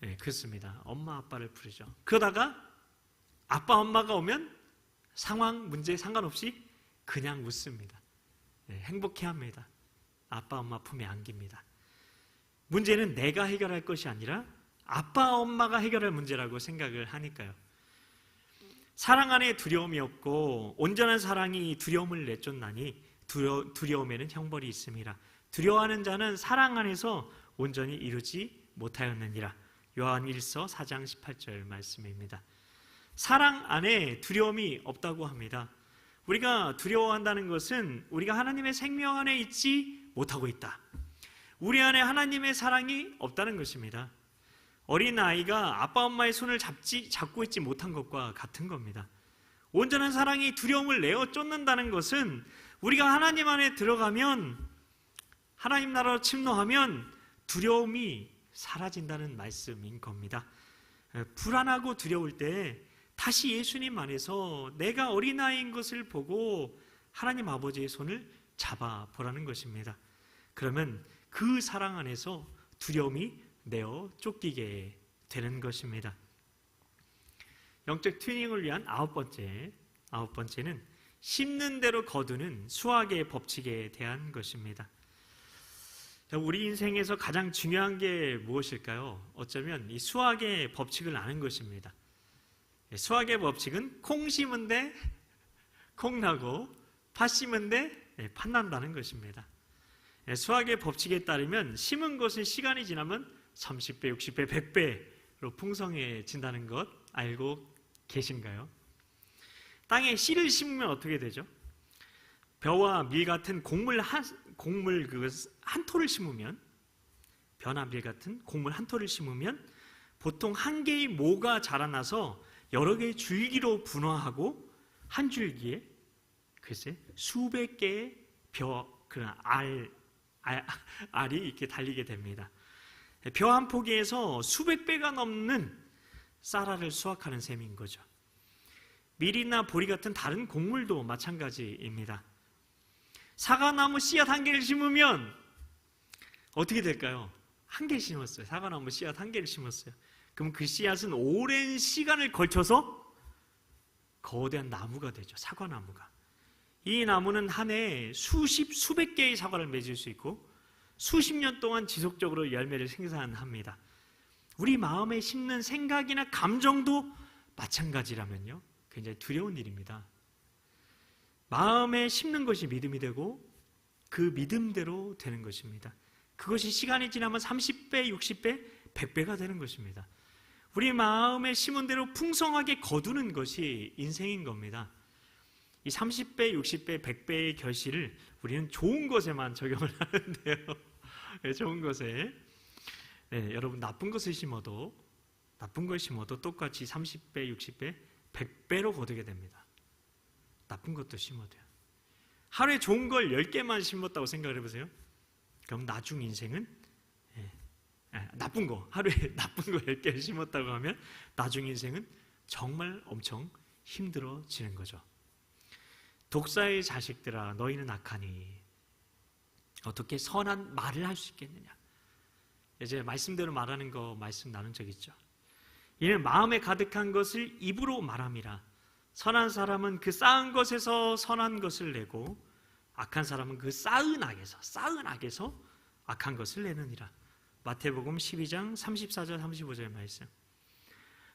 네, 그렇습니다. 엄마 아빠를 부르죠. 그러다가 아빠 엄마가 오면 상황 문제 상관없이 그냥 웃습니다. 네, 행복해합니다. 아빠 엄마 품에 안깁니다. 문제는 내가 해결할 것이 아니라 아빠 엄마가 해결할 문제라고 생각을 하니까요. 사랑 안에 두려움이 없고 온전한 사랑이 두려움을 내쫓나니 두려움에는 형벌이 있음이라. 두려워하는 자는 사랑 안에서 온전히 이루지 못하였느니라. 요한 1서 4장 18절 말씀입니다. 사랑 안에 두려움이 없다고 합니다. 우리가 두려워한다는 것은 우리가 하나님의 생명 안에 있지 못하고 있다. 우리 안에 하나님의 사랑이 없다는 것입니다. 어린아이가 아빠 엄마의 손을 잡고 있지 못한 것과 같은 겁니다. 온전한 사랑이 두려움을 내어 쫓는다는 것은 우리가 하나님 안에 들어가면, 하나님 나라로 침노하면 두려움이 사라진다는 말씀인 겁니다. 불안하고 두려울 때 다시 예수님 안에서 내가 어린아이인 것을 보고 하나님 아버지의 손을 잡아보라는 것입니다. 그러면 그 사랑 안에서 두려움이 내어 쫓기게 되는 것입니다. 영적 튜닝을 위한 아홉 번째는 심는 대로 거두는 수학의 법칙에 대한 것입니다. 우리 인생에서 가장 중요한 게 무엇일까요? 어쩌면 이 수학의 법칙을 아는 것입니다. 수학의 법칙은 콩 심은 데 콩 나고 팥 심은 데 팥 난다는 것입니다. 수학의 법칙에 따르면 심은 것은 시간이 지나면 30배, 60배, 100배로 풍성해진다는 것 알고 계신가요? 땅에 씨를 심으면 어떻게 되죠? 벼와 밀 같은 곡물 한 토를 심으면, 벼나 밀 같은 곡물 한 토를 심으면 보통 한 개의 모가 자라나서 여러 개의 줄기로 분화하고 한 줄기에 글쎄 수백 개의 그런 알이 이렇게 달리게 됩니다. 벼 한 포기에서 수백 배가 넘는 쌀알을 수확하는 셈인 거죠. 밀이나 보리 같은 다른 곡물도 마찬가지입니다. 사과나무 씨앗 한 개를 심으면 어떻게 될까요? 한 개 심었어요. 사과나무 씨앗 한 개를 심었어요. 그럼 그 씨앗은 오랜 시간을 걸쳐서 거대한 나무가 되죠. 사과나무가. 이 나무는 한 해에 수백 개의 사과를 맺을 수 있고 수십 년 동안 지속적으로 열매를 생산합니다. 우리 마음에 심는 생각이나 감정도 마찬가지라면요, 굉장히 두려운 일입니다. 마음에 심는 것이 믿음이 되고 그 믿음대로 되는 것입니다. 그것이 시간이 지나면 30배, 60배, 100배가 되는 것입니다. 우리 마음에 심은 대로 풍성하게 거두는 것이 인생인 겁니다. 이 30배, 60배, 100배의 결실을 우리는 좋은 것에만 적용을 하는데요. 좋은 것에, 여러분 나쁜 것을 심어도 똑같이 30배, 60배, 100배로 거두게 됩니다. 나쁜 것도 심어도요. 하루에 좋은 걸 10개만 심었다고 생각을 해보세요. 그럼 나중 인생은 나쁜 거, 하루에 나쁜 거 10개를 심었다고 하면 나중 인생은 정말 엄청 힘들어지는 거죠. 독사의 자식들아, 너희는 악하니 어떻게 선한 말을 할 수 있겠느냐. 이제 말씀대로 말하는 거 말씀 나눈 적 있죠. 이는 마음에 가득한 것을 입으로 말함이라. 선한 사람은 그 쌓은 것에서 선한 것을 내고 악한 사람은 그 쌓은 악에서 악한 것을 내느니라. 마태복음 12장 34절 35절 말씀.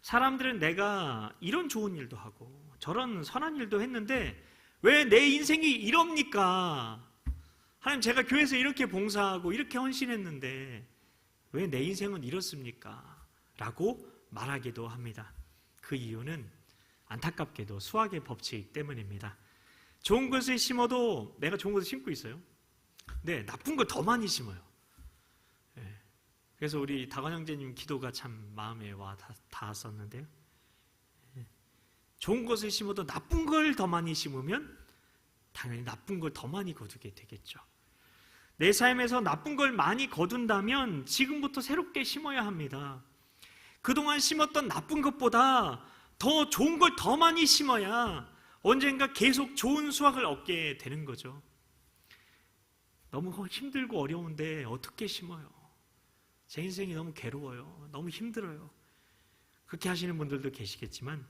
사람들은 내가 이런 좋은 일도 하고 저런 선한 일도 했는데 왜 내 인생이 이럽니까? 하나님, 제가 교회에서 이렇게 봉사하고 이렇게 헌신했는데 왜 내 인생은 이렇습니까? 라고 말하기도 합니다. 그 이유는 안타깝게도 수학의 법칙 때문입니다. 좋은 것을 심어도 내가 좋은 것을 심고 있어요. 네, 나쁜 걸 더 많이 심어요. 그래서 우리 다관 형제님 기도가 참 마음에 와 닿았었는데요. 좋은 것을 심어도 나쁜 걸 더 많이 심으면 당연히 나쁜 걸 더 많이 거두게 되겠죠. 내 삶에서 나쁜 걸 많이 거둔다면 지금부터 새롭게 심어야 합니다. 그동안 심었던 나쁜 것보다 더 좋은 걸 더 많이 심어야 언젠가 계속 좋은 수확을 얻게 되는 거죠. 너무 힘들고 어려운데 어떻게 심어요? 제 인생이 너무 괴로워요. 너무 힘들어요. 그렇게 하시는 분들도 계시겠지만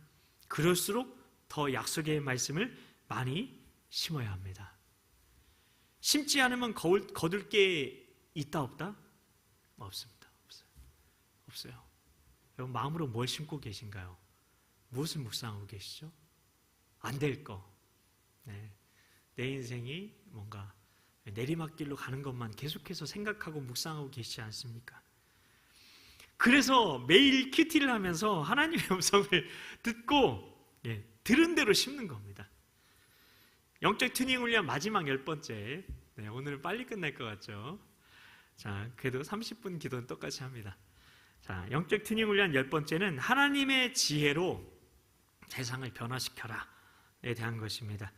그럴수록 더 약속의 말씀을 많이 심어야 합니다. 심지 않으면 거둘 게 있다 없다? 없습니다. 없어요. 여러분 마음으로 뭘 심고 계신가요? 무엇을 묵상하고 계시죠? 안 될 거. 네. 내 인생이 뭔가 내리막길로 가는 것만 계속해서 생각하고 묵상하고 계시지 않습니까? 그래서 매일 큐티를 하면서 하나님의 음성을 듣고 들은 대로 심는 겁니다. 영적 튜닝 훈련 마지막 10번째. 네, 오늘은 빨리 끝날 것 같죠? 자, 그래도 30분 기도는 똑같이 합니다. 자, 영적 튜닝 훈련 10번째는 하나님의 지혜로 세상을 변화시켜라에 대한 것입니다.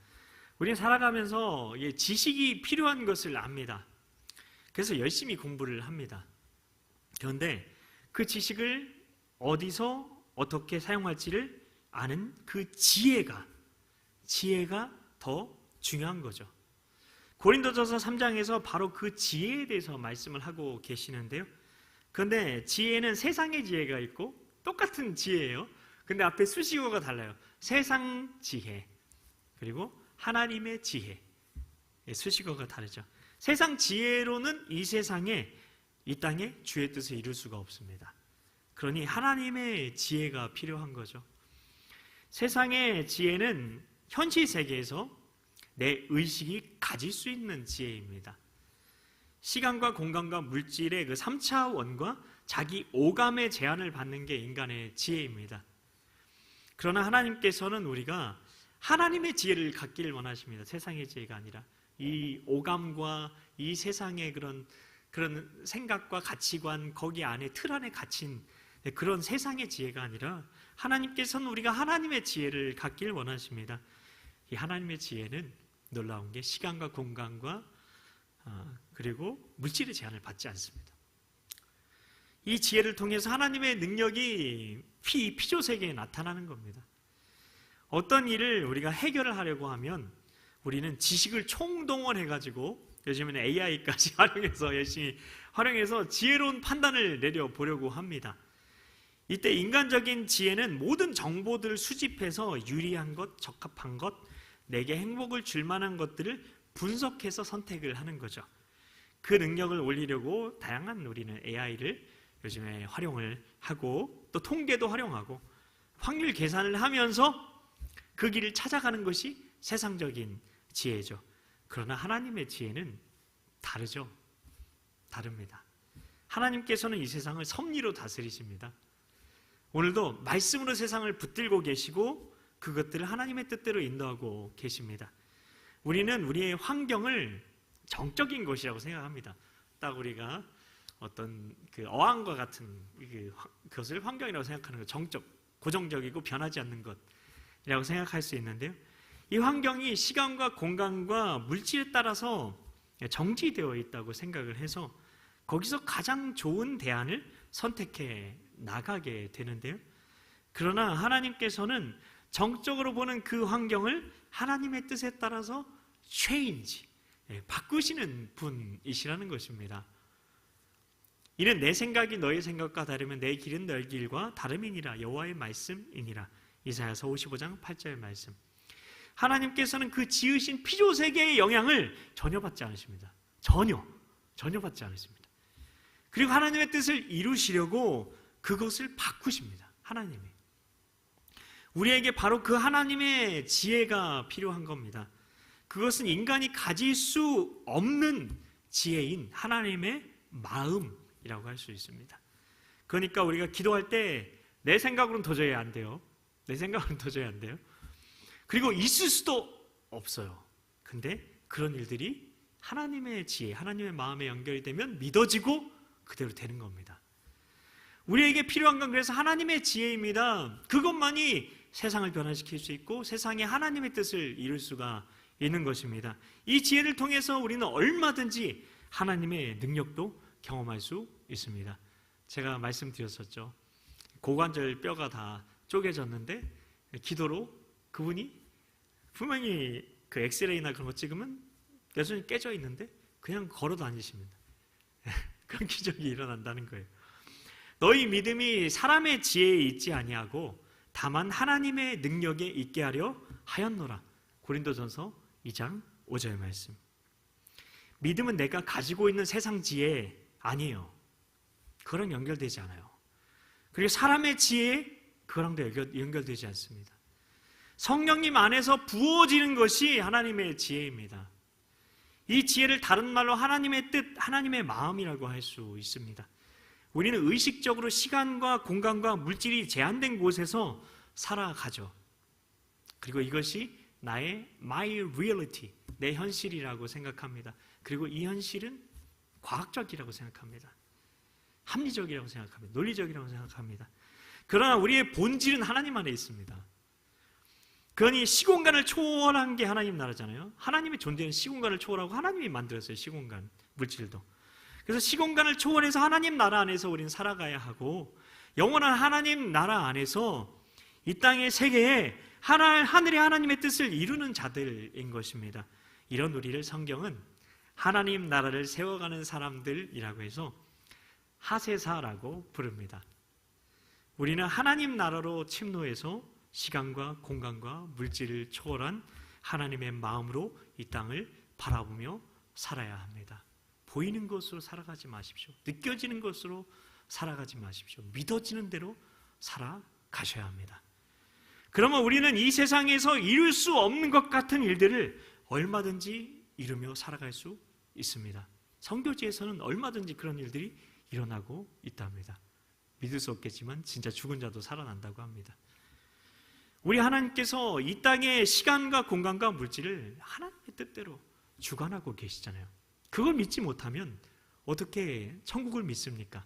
우리는 살아가면서 지식이 필요한 것을 압니다. 그래서 열심히 공부를 합니다. 그런데 그 지식을 어디서 어떻게 사용할지를 아는 그 지혜가 더 중요한 거죠. 고린도전서 3장에서 바로 그 지혜에 대해서 말씀을 하고 계시는데요. 그런데 지혜는 세상의 지혜가 있고 똑같은 지혜예요. 근데 앞에 수식어가 달라요. 세상 지혜 그리고 하나님의 지혜. 수식어가 다르죠. 세상 지혜로는 이 땅에 주의 뜻을 이룰 수가 없습니다. 그러니 하나님의 지혜가 필요한 거죠. 세상의 지혜는 현실 세계에서 내 의식이 가질 수 있는 지혜입니다. 시간과 공간과 물질의 그 3차원과 자기 오감의 제한을 받는 게 인간의 지혜입니다. 그러나 하나님께서는 우리가 하나님의 지혜를 갖기를 원하십니다. 세상의 지혜가 아니라 이 오감과 이 세상의 그런 생각과 가치관 거기 안에 틀 안에 갇힌 그런 세상의 지혜가 아니라 하나님께서는 우리가 하나님의 지혜를 갖기를 원하십니다. 이 하나님의 지혜는 놀라운 게 시간과 공간과 그리고 물질의 제한을 받지 않습니다. 이 지혜를 통해서 하나님의 능력이 피조세계에 나타나는 겁니다. 어떤 일을 우리가 해결을 하려고 하면 우리는 지식을 총동원해가지고 요즘에는 AI까지 열심히 활용해서 지혜로운 판단을 내려보려고 합니다. 이때 인간적인 지혜는 모든 정보들을 수집해서 유리한 것, 적합한 것, 내게 행복을 줄 만한 것들을 분석해서 선택을 하는 거죠. 그 능력을 올리려고 다양한 우리는 AI를 요즘에 활용을 하고 또 통계도 활용하고 확률 계산을 하면서 그 길을 찾아가는 것이 세상적인 지혜죠. 그러나 하나님의 지혜는 다르죠. 다릅니다. 하나님께서는 이 세상을 섭리로 다스리십니다. 오늘도 말씀으로 세상을 붙들고 계시고 그것들을 하나님의 뜻대로 인도하고 계십니다. 우리는 우리의 환경을 정적인 것이라고 생각합니다. 딱 우리가 어떤 그 어항과 같은 그것을 환경이라고 생각하는 것, 정적, 고정적이고 변하지 않는 것이라고 생각할 수 있는데요. 이 환경이 시간과 공간과 물질에 따라서 정지되어 있다고 생각을 해서 거기서 가장 좋은 대안을 선택해 나가게 되는데요. 그러나 하나님께서는 정적으로 보는 그 환경을 하나님의 뜻에 따라서 change, 바꾸시는 분이시라는 것입니다. 이는 내 생각이 너의 생각과 다르면 내 길은 너의 길과 다름이니라 여호와의 말씀이니라. 이사야서 55장 8절 말씀. 하나님께서는 그 지으신 피조세계의 영향을 전혀 받지 않으십니다. 전혀 받지 않으십니다. 그리고 하나님의 뜻을 이루시려고 그것을 바꾸십니다. 하나님이. 우리에게 바로 그 하나님의 지혜가 필요한 겁니다. 그것은 인간이 가질 수 없는 지혜인 하나님의 마음이라고 할 수 있습니다. 그러니까 우리가 기도할 때 내 생각으로는 도저히 안 돼요. 그리고 있을 수도 없어요. 근데 그런 일들이 하나님의 지혜, 하나님의 마음에 연결이 되면 믿어지고 그대로 되는 겁니다. 우리에게 필요한 건 그래서 하나님의 지혜입니다. 그것만이 세상을 변화시킬 수 있고 세상에 하나님의 뜻을 이룰 수가 있는 것입니다. 이 지혜를 통해서 우리는 얼마든지 하나님의 능력도 경험할 수 있습니다. 제가 말씀드렸었죠. 고관절 뼈가 다 쪼개졌는데 기도로 그분이 분명히 그 엑스레이나 그런 거 찍으면 여전히 깨져 있는데 그냥 걸어 다니십니다. 그런 기적이 일어난다는 거예요. 너희 믿음이 사람의 지혜에 있지 아니하고 다만 하나님의 능력에 있게 하려 하였노라. 고린도전서 2장 5절 말씀. 믿음은 내가 가지고 있는 세상 지혜 아니에요. 그거랑 연결되지 않아요. 그리고 사람의 지혜 그거랑도 연결되지 않습니다. 성령님 안에서 부어지는 것이 하나님의 지혜입니다. 이 지혜를 다른 말로 하나님의 뜻, 하나님의 마음이라고 할 수 있습니다. 우리는 의식적으로 시간과 공간과 물질이 제한된 곳에서 살아가죠. 그리고 이것이 나의 my reality, 내 현실이라고 생각합니다. 그리고 이 현실은 과학적이라고 생각합니다. 합리적이라고 생각합니다. 논리적이라고 생각합니다. 그러나 우리의 본질은 하나님 안에 있습니다. 그러니 시공간을 초월한 게 하나님 나라잖아요. 하나님의 존재는 시공간을 초월하고 하나님이 만들었어요. 시공간, 물질도. 그래서 시공간을 초월해서 하나님 나라 안에서 우리는 살아가야 하고 영원한 하나님 나라 안에서 이 땅의 세계에 하늘의 하나님의 뜻을 이루는 자들인 것입니다. 이런 우리를 성경은 하나님 나라를 세워가는 사람들이라고 해서 하세사라고 부릅니다. 우리는 하나님 나라로 침노해서 시간과 공간과 물질을 초월한 하나님의 마음으로 이 땅을 바라보며 살아야 합니다. 보이는 것으로 살아가지 마십시오. 느껴지는 것으로 살아가지 마십시오. 믿어지는 대로 살아가셔야 합니다. 그러면 우리는 이 세상에서 이룰 수 없는 것 같은 일들을 얼마든지 이루며 살아갈 수 있습니다. 성교지에서는 얼마든지 그런 일들이 일어나고 있답니다. 믿을 수 없겠지만 진짜 죽은 자도 살아난다고 합니다. 우리 하나님께서 이 땅의 시간과 공간과 물질을 하나님의 뜻대로 주관하고 계시잖아요. 그걸 믿지 못하면 어떻게 천국을 믿습니까?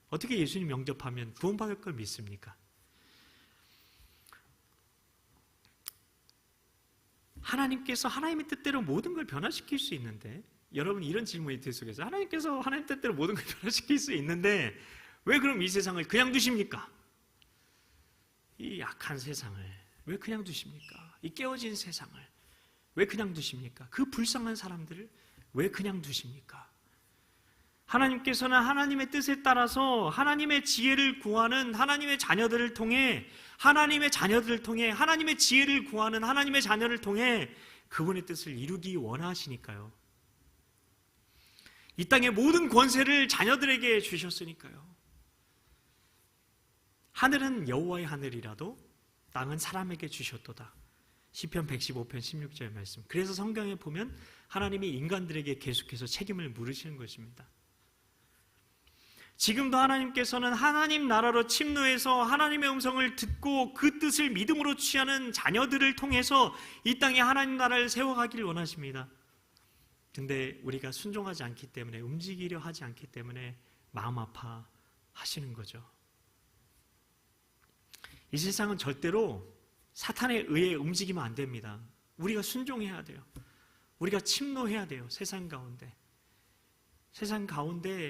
어떻게 예수님 영접하면 구원받을 걸 믿습니까? 하나님께서 하나님의 뜻대로 모든 걸 변화시킬 수 있는데, 여러분 이런 질문이 들 속에서 하나님께서 하나님 뜻대로 모든 걸 변화시킬 수 있는데 왜 그럼 이 세상을 그냥 두십니까? 이 약한 세상을 왜 그냥 두십니까? 이 깨어진 세상을 왜 그냥 두십니까? 그 불쌍한 사람들을 왜 그냥 두십니까? 하나님께서는 하나님의 뜻에 따라서 하나님의 지혜를 구하는 하나님의 자녀들을 통해 하나님의 지혜를 구하는 하나님의 자녀를 통해 그분의 뜻을 이루기 원하시니까요. 이 땅의 모든 권세를 자녀들에게 주셨으니까요. 하늘은 여호와의 하늘이라도 땅은 사람에게 주셨도다. 시편 115편 16절 말씀. 그래서 성경에 보면 하나님이 인간들에게 계속해서 책임을 물으시는 것입니다. 지금도 하나님께서는 하나님 나라로 침노해서 하나님의 음성을 듣고 그 뜻을 믿음으로 취하는 자녀들을 통해서 이 땅에 하나님 나라를 세워가기를 원하십니다. 근데 우리가 순종하지 않기 때문에, 움직이려 하지 않기 때문에 마음 아파하시는 거죠. 이 세상은 절대로 사탄에 의해 움직이면 안 됩니다. 우리가 순종해야 돼요. 우리가 침노해야 돼요. 세상 가운데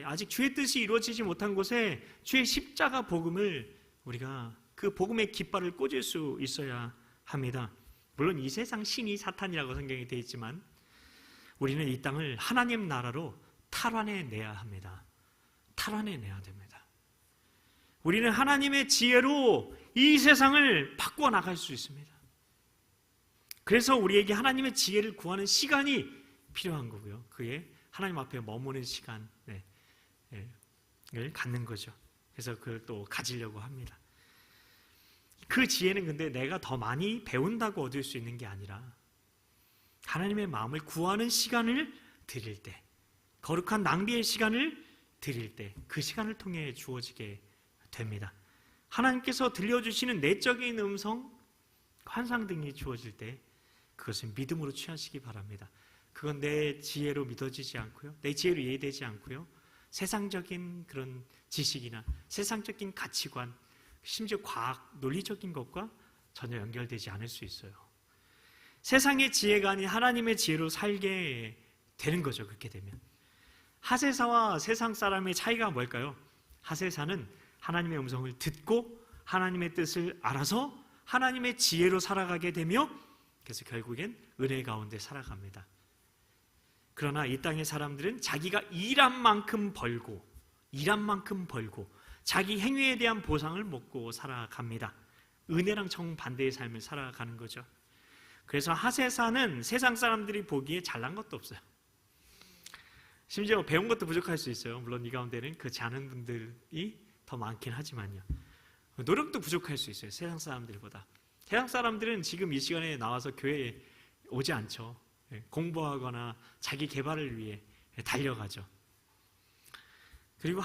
아직 주의 뜻이 이루어지지 못한 곳에 주의 십자가 복음을 우리가 그 복음의 깃발을 꽂을 수 있어야 합니다. 물론 이 세상 신이 사탄이라고 성경에 되어 있지만 우리는 이 땅을 하나님 나라로 탈환해내야 합니다. 탈환해내야 됩니다. 우리는 하나님의 지혜로 이 세상을 바꾸어 나갈 수 있습니다. 그래서 우리에게 하나님의 지혜를 구하는 시간이 필요한 거고요. 그게 하나님 앞에 머무는 시간을 갖는 거죠. 그래서 그걸 또 가지려고 합니다. 그 지혜는 근데 내가 더 많이 배운다고 얻을 수 있는 게 아니라 하나님의 마음을 구하는 시간을 드릴 때, 거룩한 낭비의 시간을 드릴 때 그 시간을 통해 주어지게 됩니다. 하나님께서 들려주시는 내적인 음성, 환상 등이 주어질 때 그것은 믿음으로 취하시기 바랍니다. 그건 내 지혜로 믿어지지 않고요, 내 지혜로 이해되지 않고요, 세상적인 그런 지식이나 세상적인 가치관, 심지어 과학, 논리적인 것과 전혀 연결되지 않을 수 있어요. 세상의 지혜가 아닌 하나님의 지혜로 살게 되는 거죠. 그렇게 되면 하세사와 세상 사람의 차이가 뭘까요? 하세사는 하나님의 음성을 듣고 하나님의 뜻을 알아서 하나님의 지혜로 살아가게 되며 그래서 결국엔 은혜 가운데 살아갑니다. 그러나 이 땅의 사람들은 자기가 일한 만큼 벌고 자기 행위에 대한 보상을 먹고 살아갑니다. 은혜랑 정반대의 삶을 살아가는 거죠. 그래서 하세사는 세상 사람들이 보기에 잘난 것도 없어요. 심지어 배운 것도 부족할 수 있어요. 물론 이 가운데는 그렇지 않은 분들이 더 많긴 하지만요. 노력도 부족할 수 있어요. 세상 사람들보다. 세상 사람들은 지금 이 시간에 나와서 교회에 오지 않죠. 공부하거나 자기 개발을 위해 달려가죠. 그리고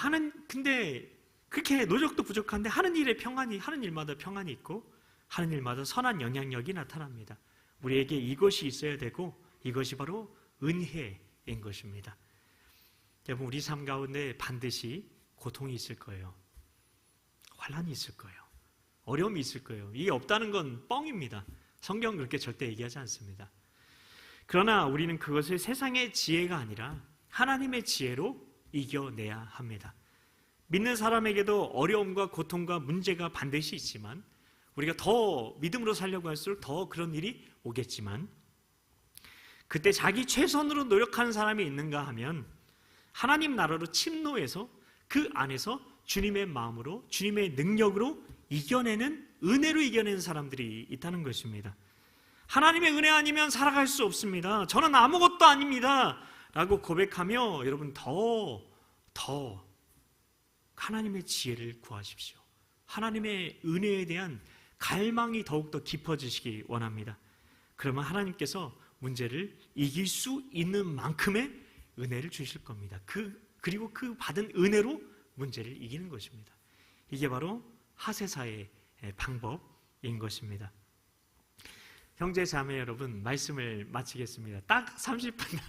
근데 그렇게 노력도 부족한데 하는 일마다 평안이 있고 하는 일마다 선한 영향력이 나타납니다. 우리에게 이것이 있어야 되고 이것이 바로 은혜인 것입니다. 여러분, 우리 삶 가운데 반드시 고통이 있을 거예요. 환난이 있을 거예요. 어려움이 있을 거예요. 이게 없다는 건 뻥입니다. 성경은 그렇게 절대 얘기하지 않습니다. 그러나 우리는 그것을 세상의 지혜가 아니라 하나님의 지혜로 이겨내야 합니다. 믿는 사람에게도 어려움과 고통과 문제가 반드시 있지만 우리가 더 믿음으로 살려고 할수록 더 그런 일이 오겠지만 그때 자기 최선으로 노력하는 사람이 있는가 하면 하나님 나라로 침노해서 그 안에서 주님의 마음으로 주님의 능력으로 은혜로 이겨내는 사람들이 있다는 것입니다. 하나님의 은혜 아니면 살아갈 수 없습니다. 저는 아무것도 아닙니다 라고 고백하며 여러분 더 하나님의 지혜를 구하십시오. 하나님의 은혜에 대한 갈망이 더욱더 깊어지시기 원합니다. 그러면 하나님께서 문제를 이길 수 있는 만큼의 은혜를 주실 겁니다. 그리고 그 받은 은혜로 문제를 이기는 것입니다. 이게 바로 하세사의 방법인 것입니다. 형제 자매 여러분, 말씀을 마치겠습니다. 딱 30분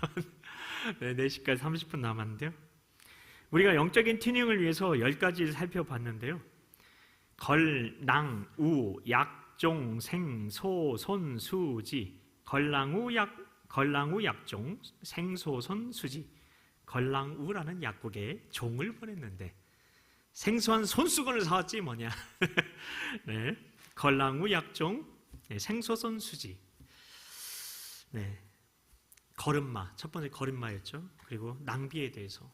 남았는데 4시까지 30분 남았는데요. 우리가 영적인 튜닝을 위해서 10가지를 살펴봤는데요. 걸, 낭, 우, 약, 종, 생, 소, 손, 수지. 걸랑우, 약종, 생, 소, 손, 수지. 걸랑우라는 약국에 종을 보냈는데 생소한 손수건을 사왔지 뭐냐. 네. 걸랑우, 약종, 생소손, 수지. 네. 걸음마, 첫 번째 걸음마였죠. 그리고 낭비에 대해서,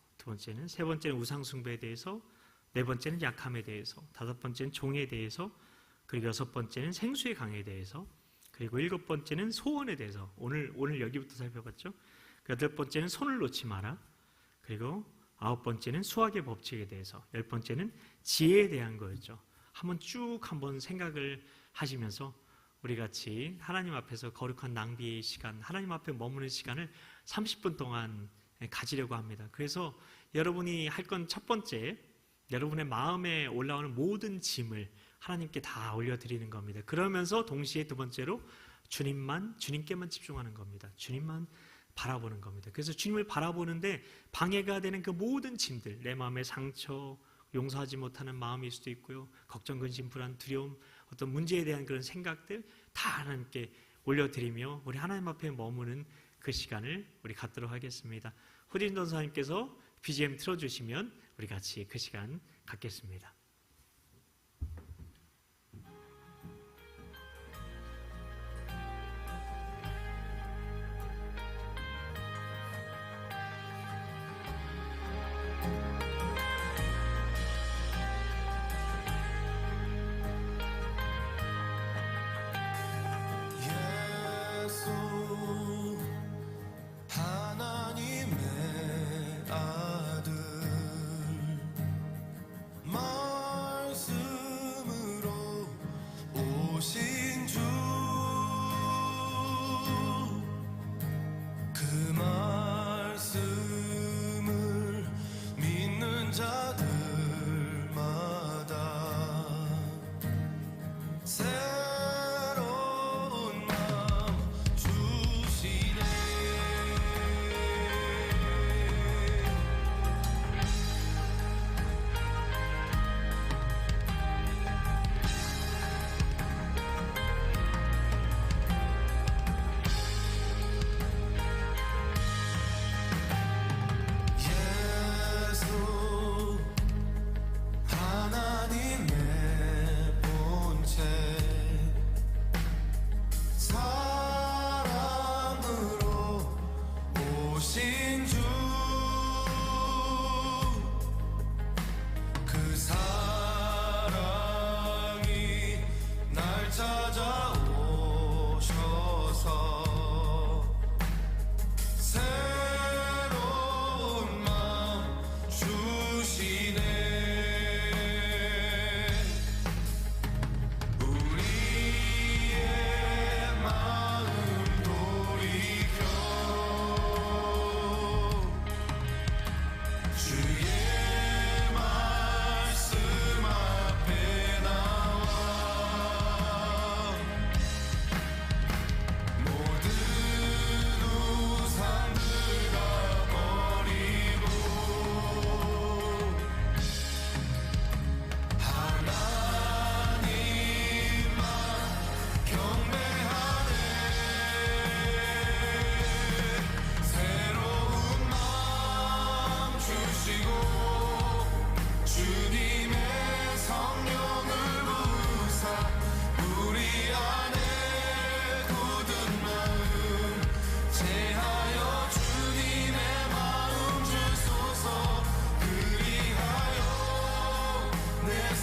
세 번째는 우상숭배에 대해서, 네 번째는 약함에 대해서, 다섯 번째는 종에 대해서, 그리고 여섯 번째는 생수의 강에 대해서, 그리고 일곱 번째는 소원에 대해서, 오늘 여기부터 살펴봤죠. 여덟 번째는 손을 놓지 마라. 그리고 아홉 번째는 수학의 법칙에 대해서, 열 번째는 지혜에 대한 거였죠. 한번 생각을 하시면서 우리 같이 하나님 앞에서 거룩한 낭비의 시간, 하나님 앞에 머무는 시간을 30분 동안 가지려고 합니다. 그래서 여러분이 할 건 첫 번째, 여러분의 마음에 올라오는 모든 짐을 하나님께 다 올려드리는 겁니다. 그러면서 동시에 두 번째로 주님께만 집중하는 겁니다. 주님만 바라보는 겁니다. 그래서 주님을 바라보는데 방해가 되는 그 모든 짐들, 내 마음의 상처, 용서하지 못하는 마음일 수도 있고요, 걱정, 근심, 불안, 두려움, 어떤 문제에 대한 그런 생각들 다 하나님께 올려드리며 우리 하나님 앞에 머무는 그 시간을 우리 갖도록 하겠습니다. 호진 전사님께서 BGM 틀어주시면 우리 같이 그 시간 갖겠습니다. 하나님의 아들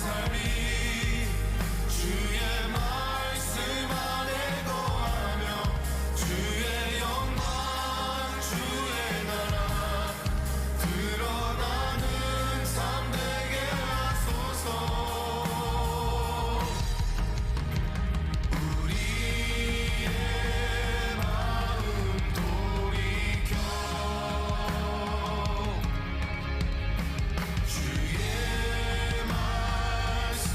삶이 주의 말씀 안에 거하며 주의 영광 주의 나라 드러나는 삶 되게 하소서. 우리의 마음 돌이켜 주의 말씀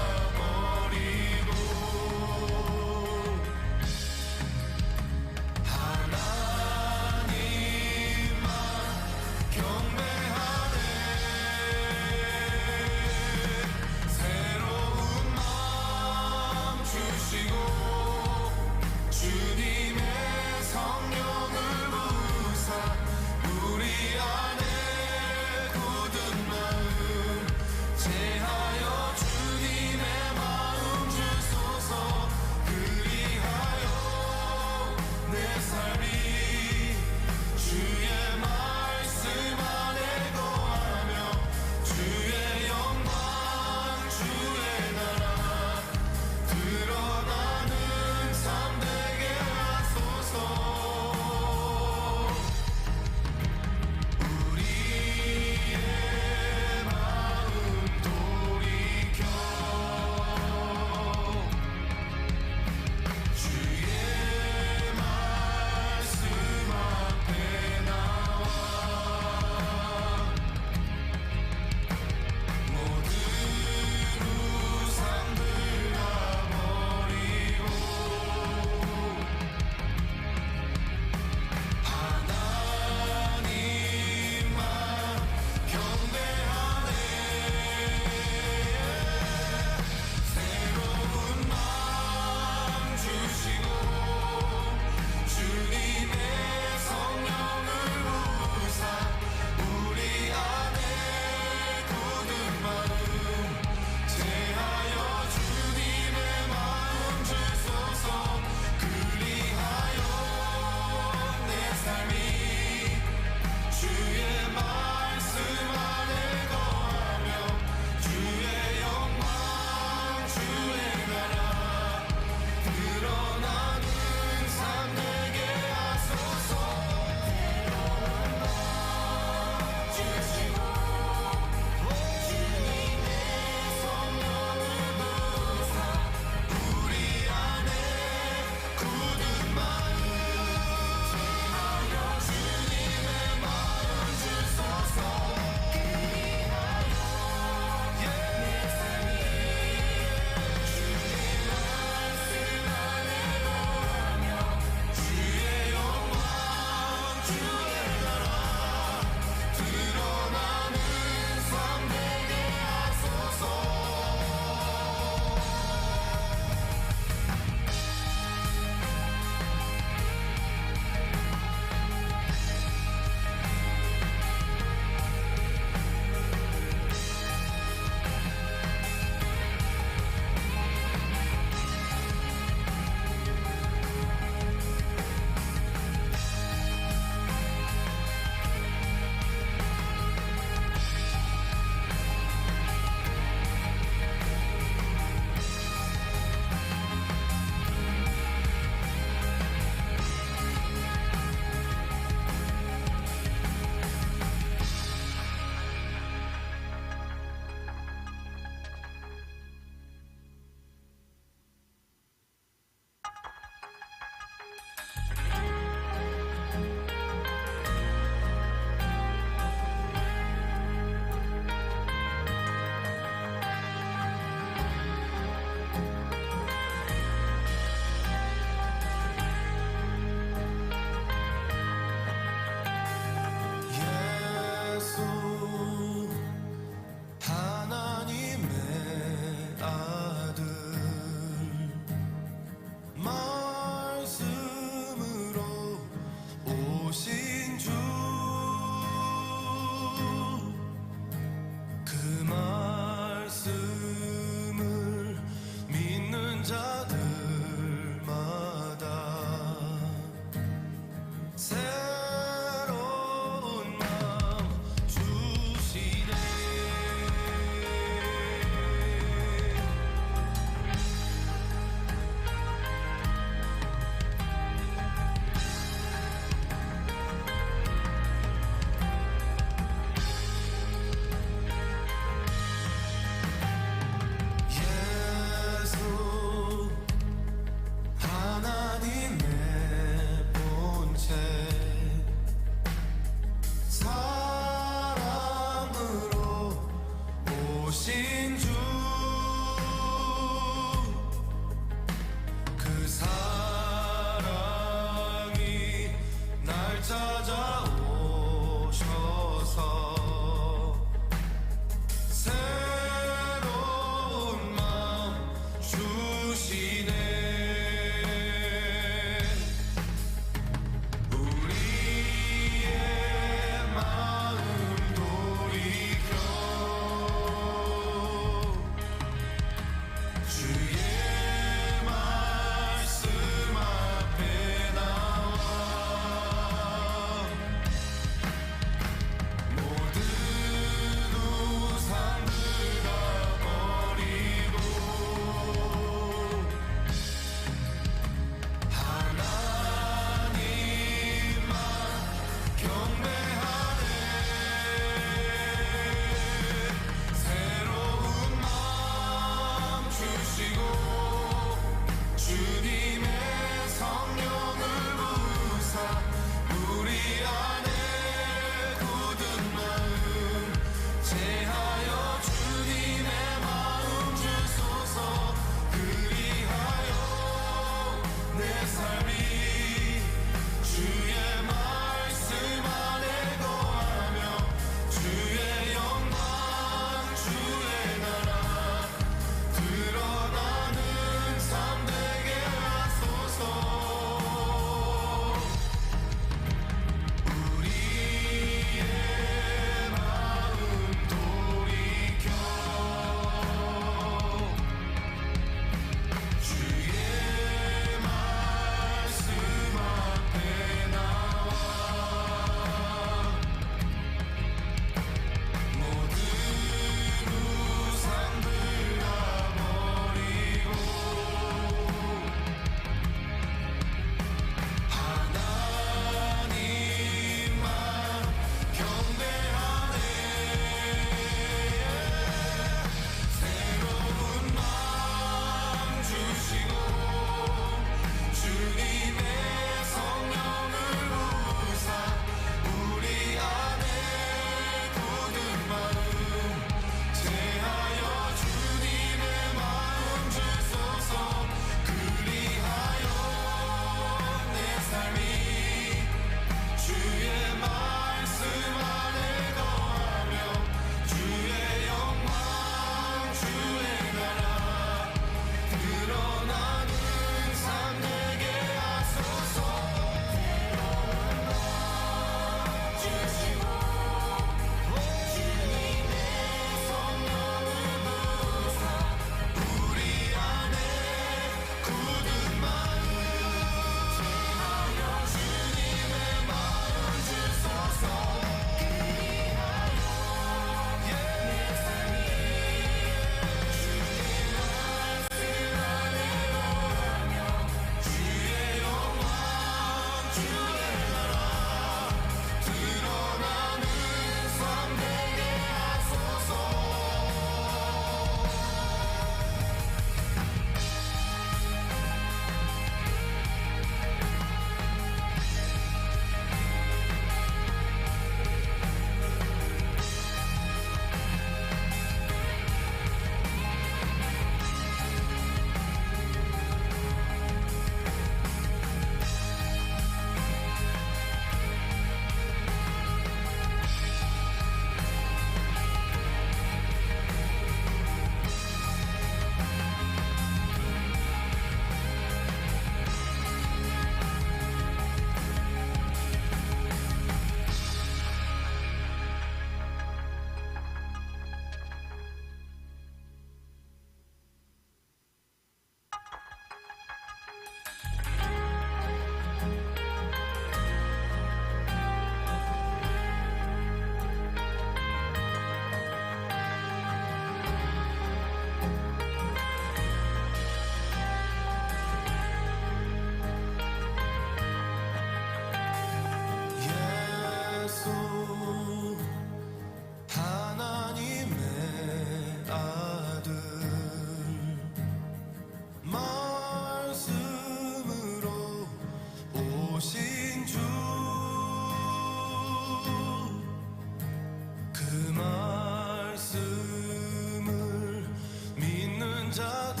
말씀을 믿는 자들마다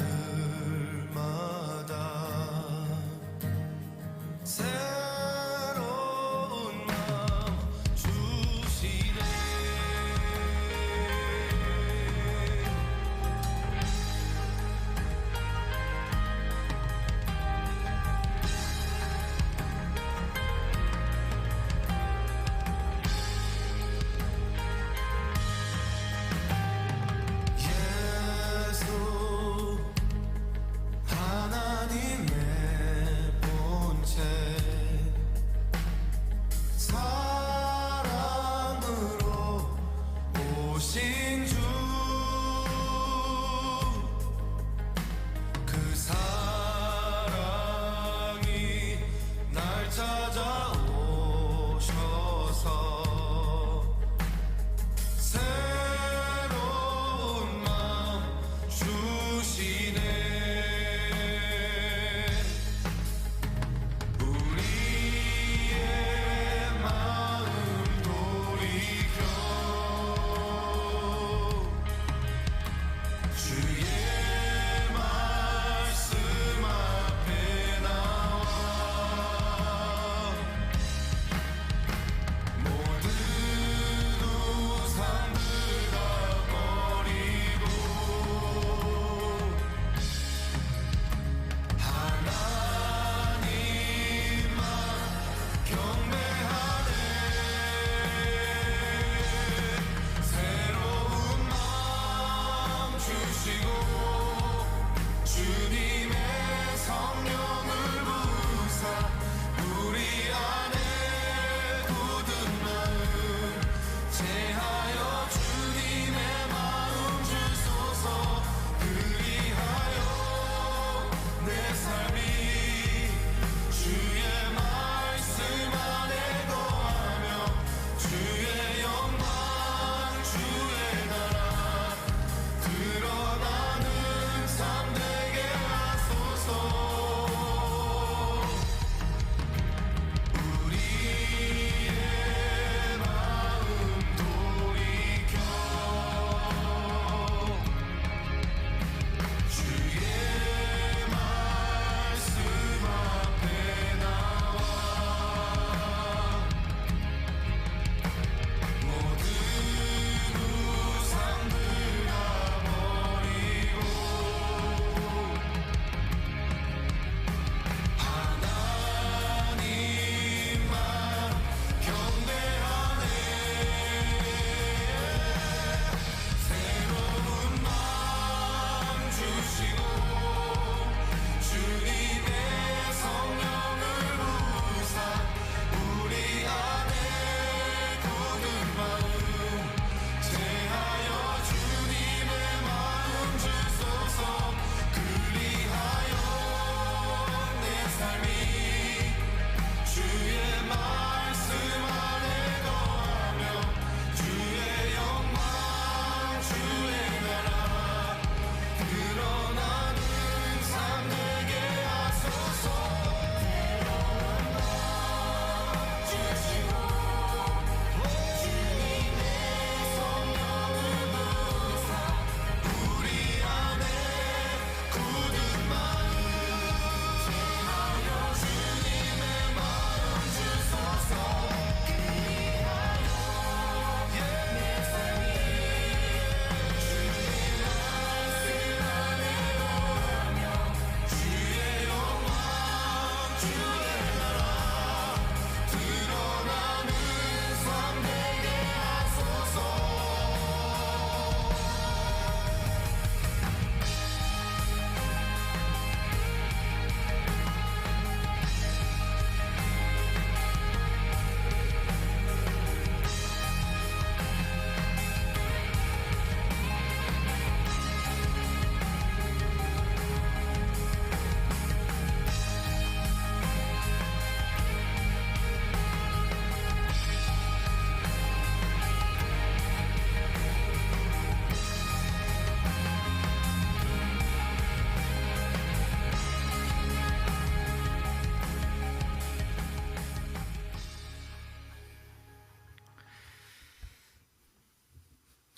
새로운 마음 주시네.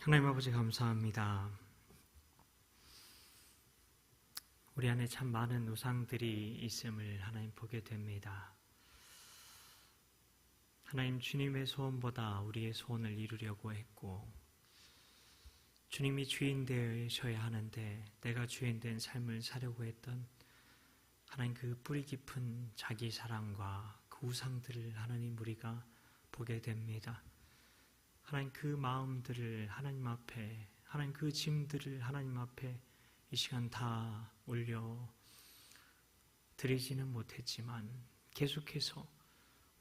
하나님 아버지 감사합니다. 우리 안에 참 많은 우상들이 있음을 하나님 보게 됩니다. 하나님, 주님의 소원보다 우리의 소원을 이루려고 했고, 주님이 주인 되셔야 하는데 내가 주인 된 삶을 사려고 했던 하나님, 그 뿌리 깊은 자기 사랑과 그 우상들을 하나님 우리가 보게 됩니다. 하나님, 그 마음들을 하나님 앞에, 하나님 그 짐들을 하나님 앞에 이 시간 다 올려 드리지는 못했지만 계속해서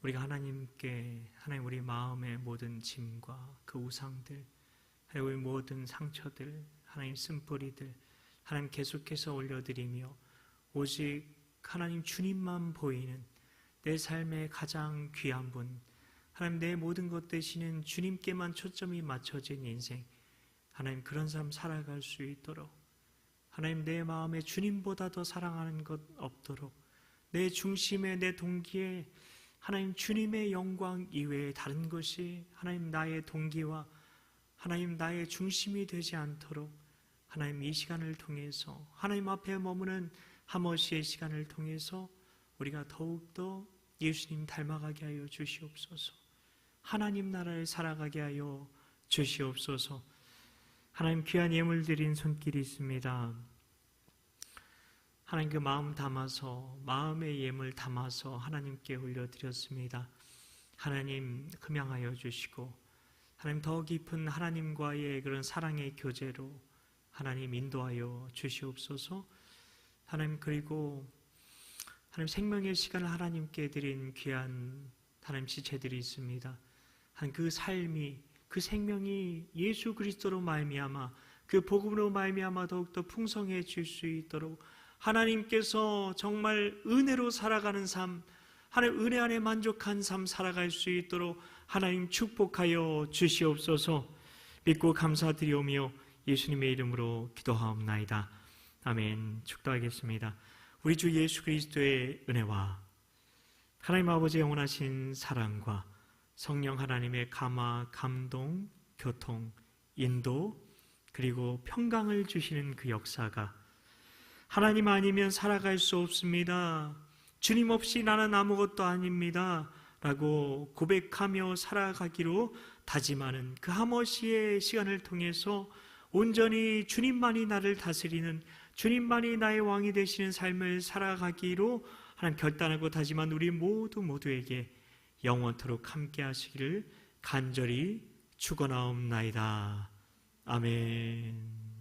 우리가 하나님께, 하나님 우리 마음의 모든 짐과 그 우상들, 하나님 우리 모든 상처들, 하나님 쓴뿌리들 하나님 계속해서 올려드리며 오직 하나님 주님만 보이는 내 삶의 가장 귀한 분, 하나님 내 모든 것 되시는 주님께만 초점이 맞춰진 인생, 하나님 그런 삶 살아갈 수 있도록, 하나님 내 마음에 주님보다 더 사랑하는 것 없도록, 내 중심에, 내 동기에 하나님 주님의 영광 이외에 다른 것이 하나님 나의 동기와 하나님 나의 중심이 되지 않도록 하나님 이 시간을 통해서, 하나님 앞에 머무는 하모시의 시간을 통해서 우리가 더욱더 예수님 닮아가게 하여 주시옵소서. 하나님 나라를 살아가게 하여 주시옵소서. 하나님, 귀한 예물 드린 손길이 있습니다. 하나님 그 마음 담아서, 마음의 예물 담아서 하나님께 올려드렸습니다. 하나님 흠양하여 주시고, 하나님 더 깊은 하나님과의 그런 사랑의 교제로 하나님 인도하여 주시옵소서. 하나님, 그리고 하나님 생명의 시간을 하나님께 드린 귀한 하나님 지체들이 있습니다. 하나님 그 삶이, 그 생명이 예수 그리스도로 말미암아, 그 복음으로 말미암아 더욱더 풍성해질 수 있도록 하나님께서 정말 은혜로 살아가는 삶, 하나님 은혜 안에 만족한 삶 살아갈 수 있도록 하나님 축복하여 주시옵소서. 믿고 감사드리오며 예수님의 이름으로 기도하옵나이다. 아멘. 축도하겠습니다. 우리 주 예수 그리스도의 은혜와 하나님 아버지의 영원하신 사랑과 성령 하나님의 감화, 감동, 교통, 인도, 그리고 평강을 주시는 그 역사가, 하나님 아니면 살아갈 수 없습니다, 주님 없이 나는 아무것도 아닙니다 라고 고백하며 살아가기로 다짐하는 그 하모시의 시간을 통해서 온전히 주님만이 나를 다스리는, 주님만이 나의 왕이 되시는 삶을 살아가기로 하나님 결단하고 다짐한 우리 모두에게 영원토록 함께 하시기를 간절히 축원하옵나이다. 아멘.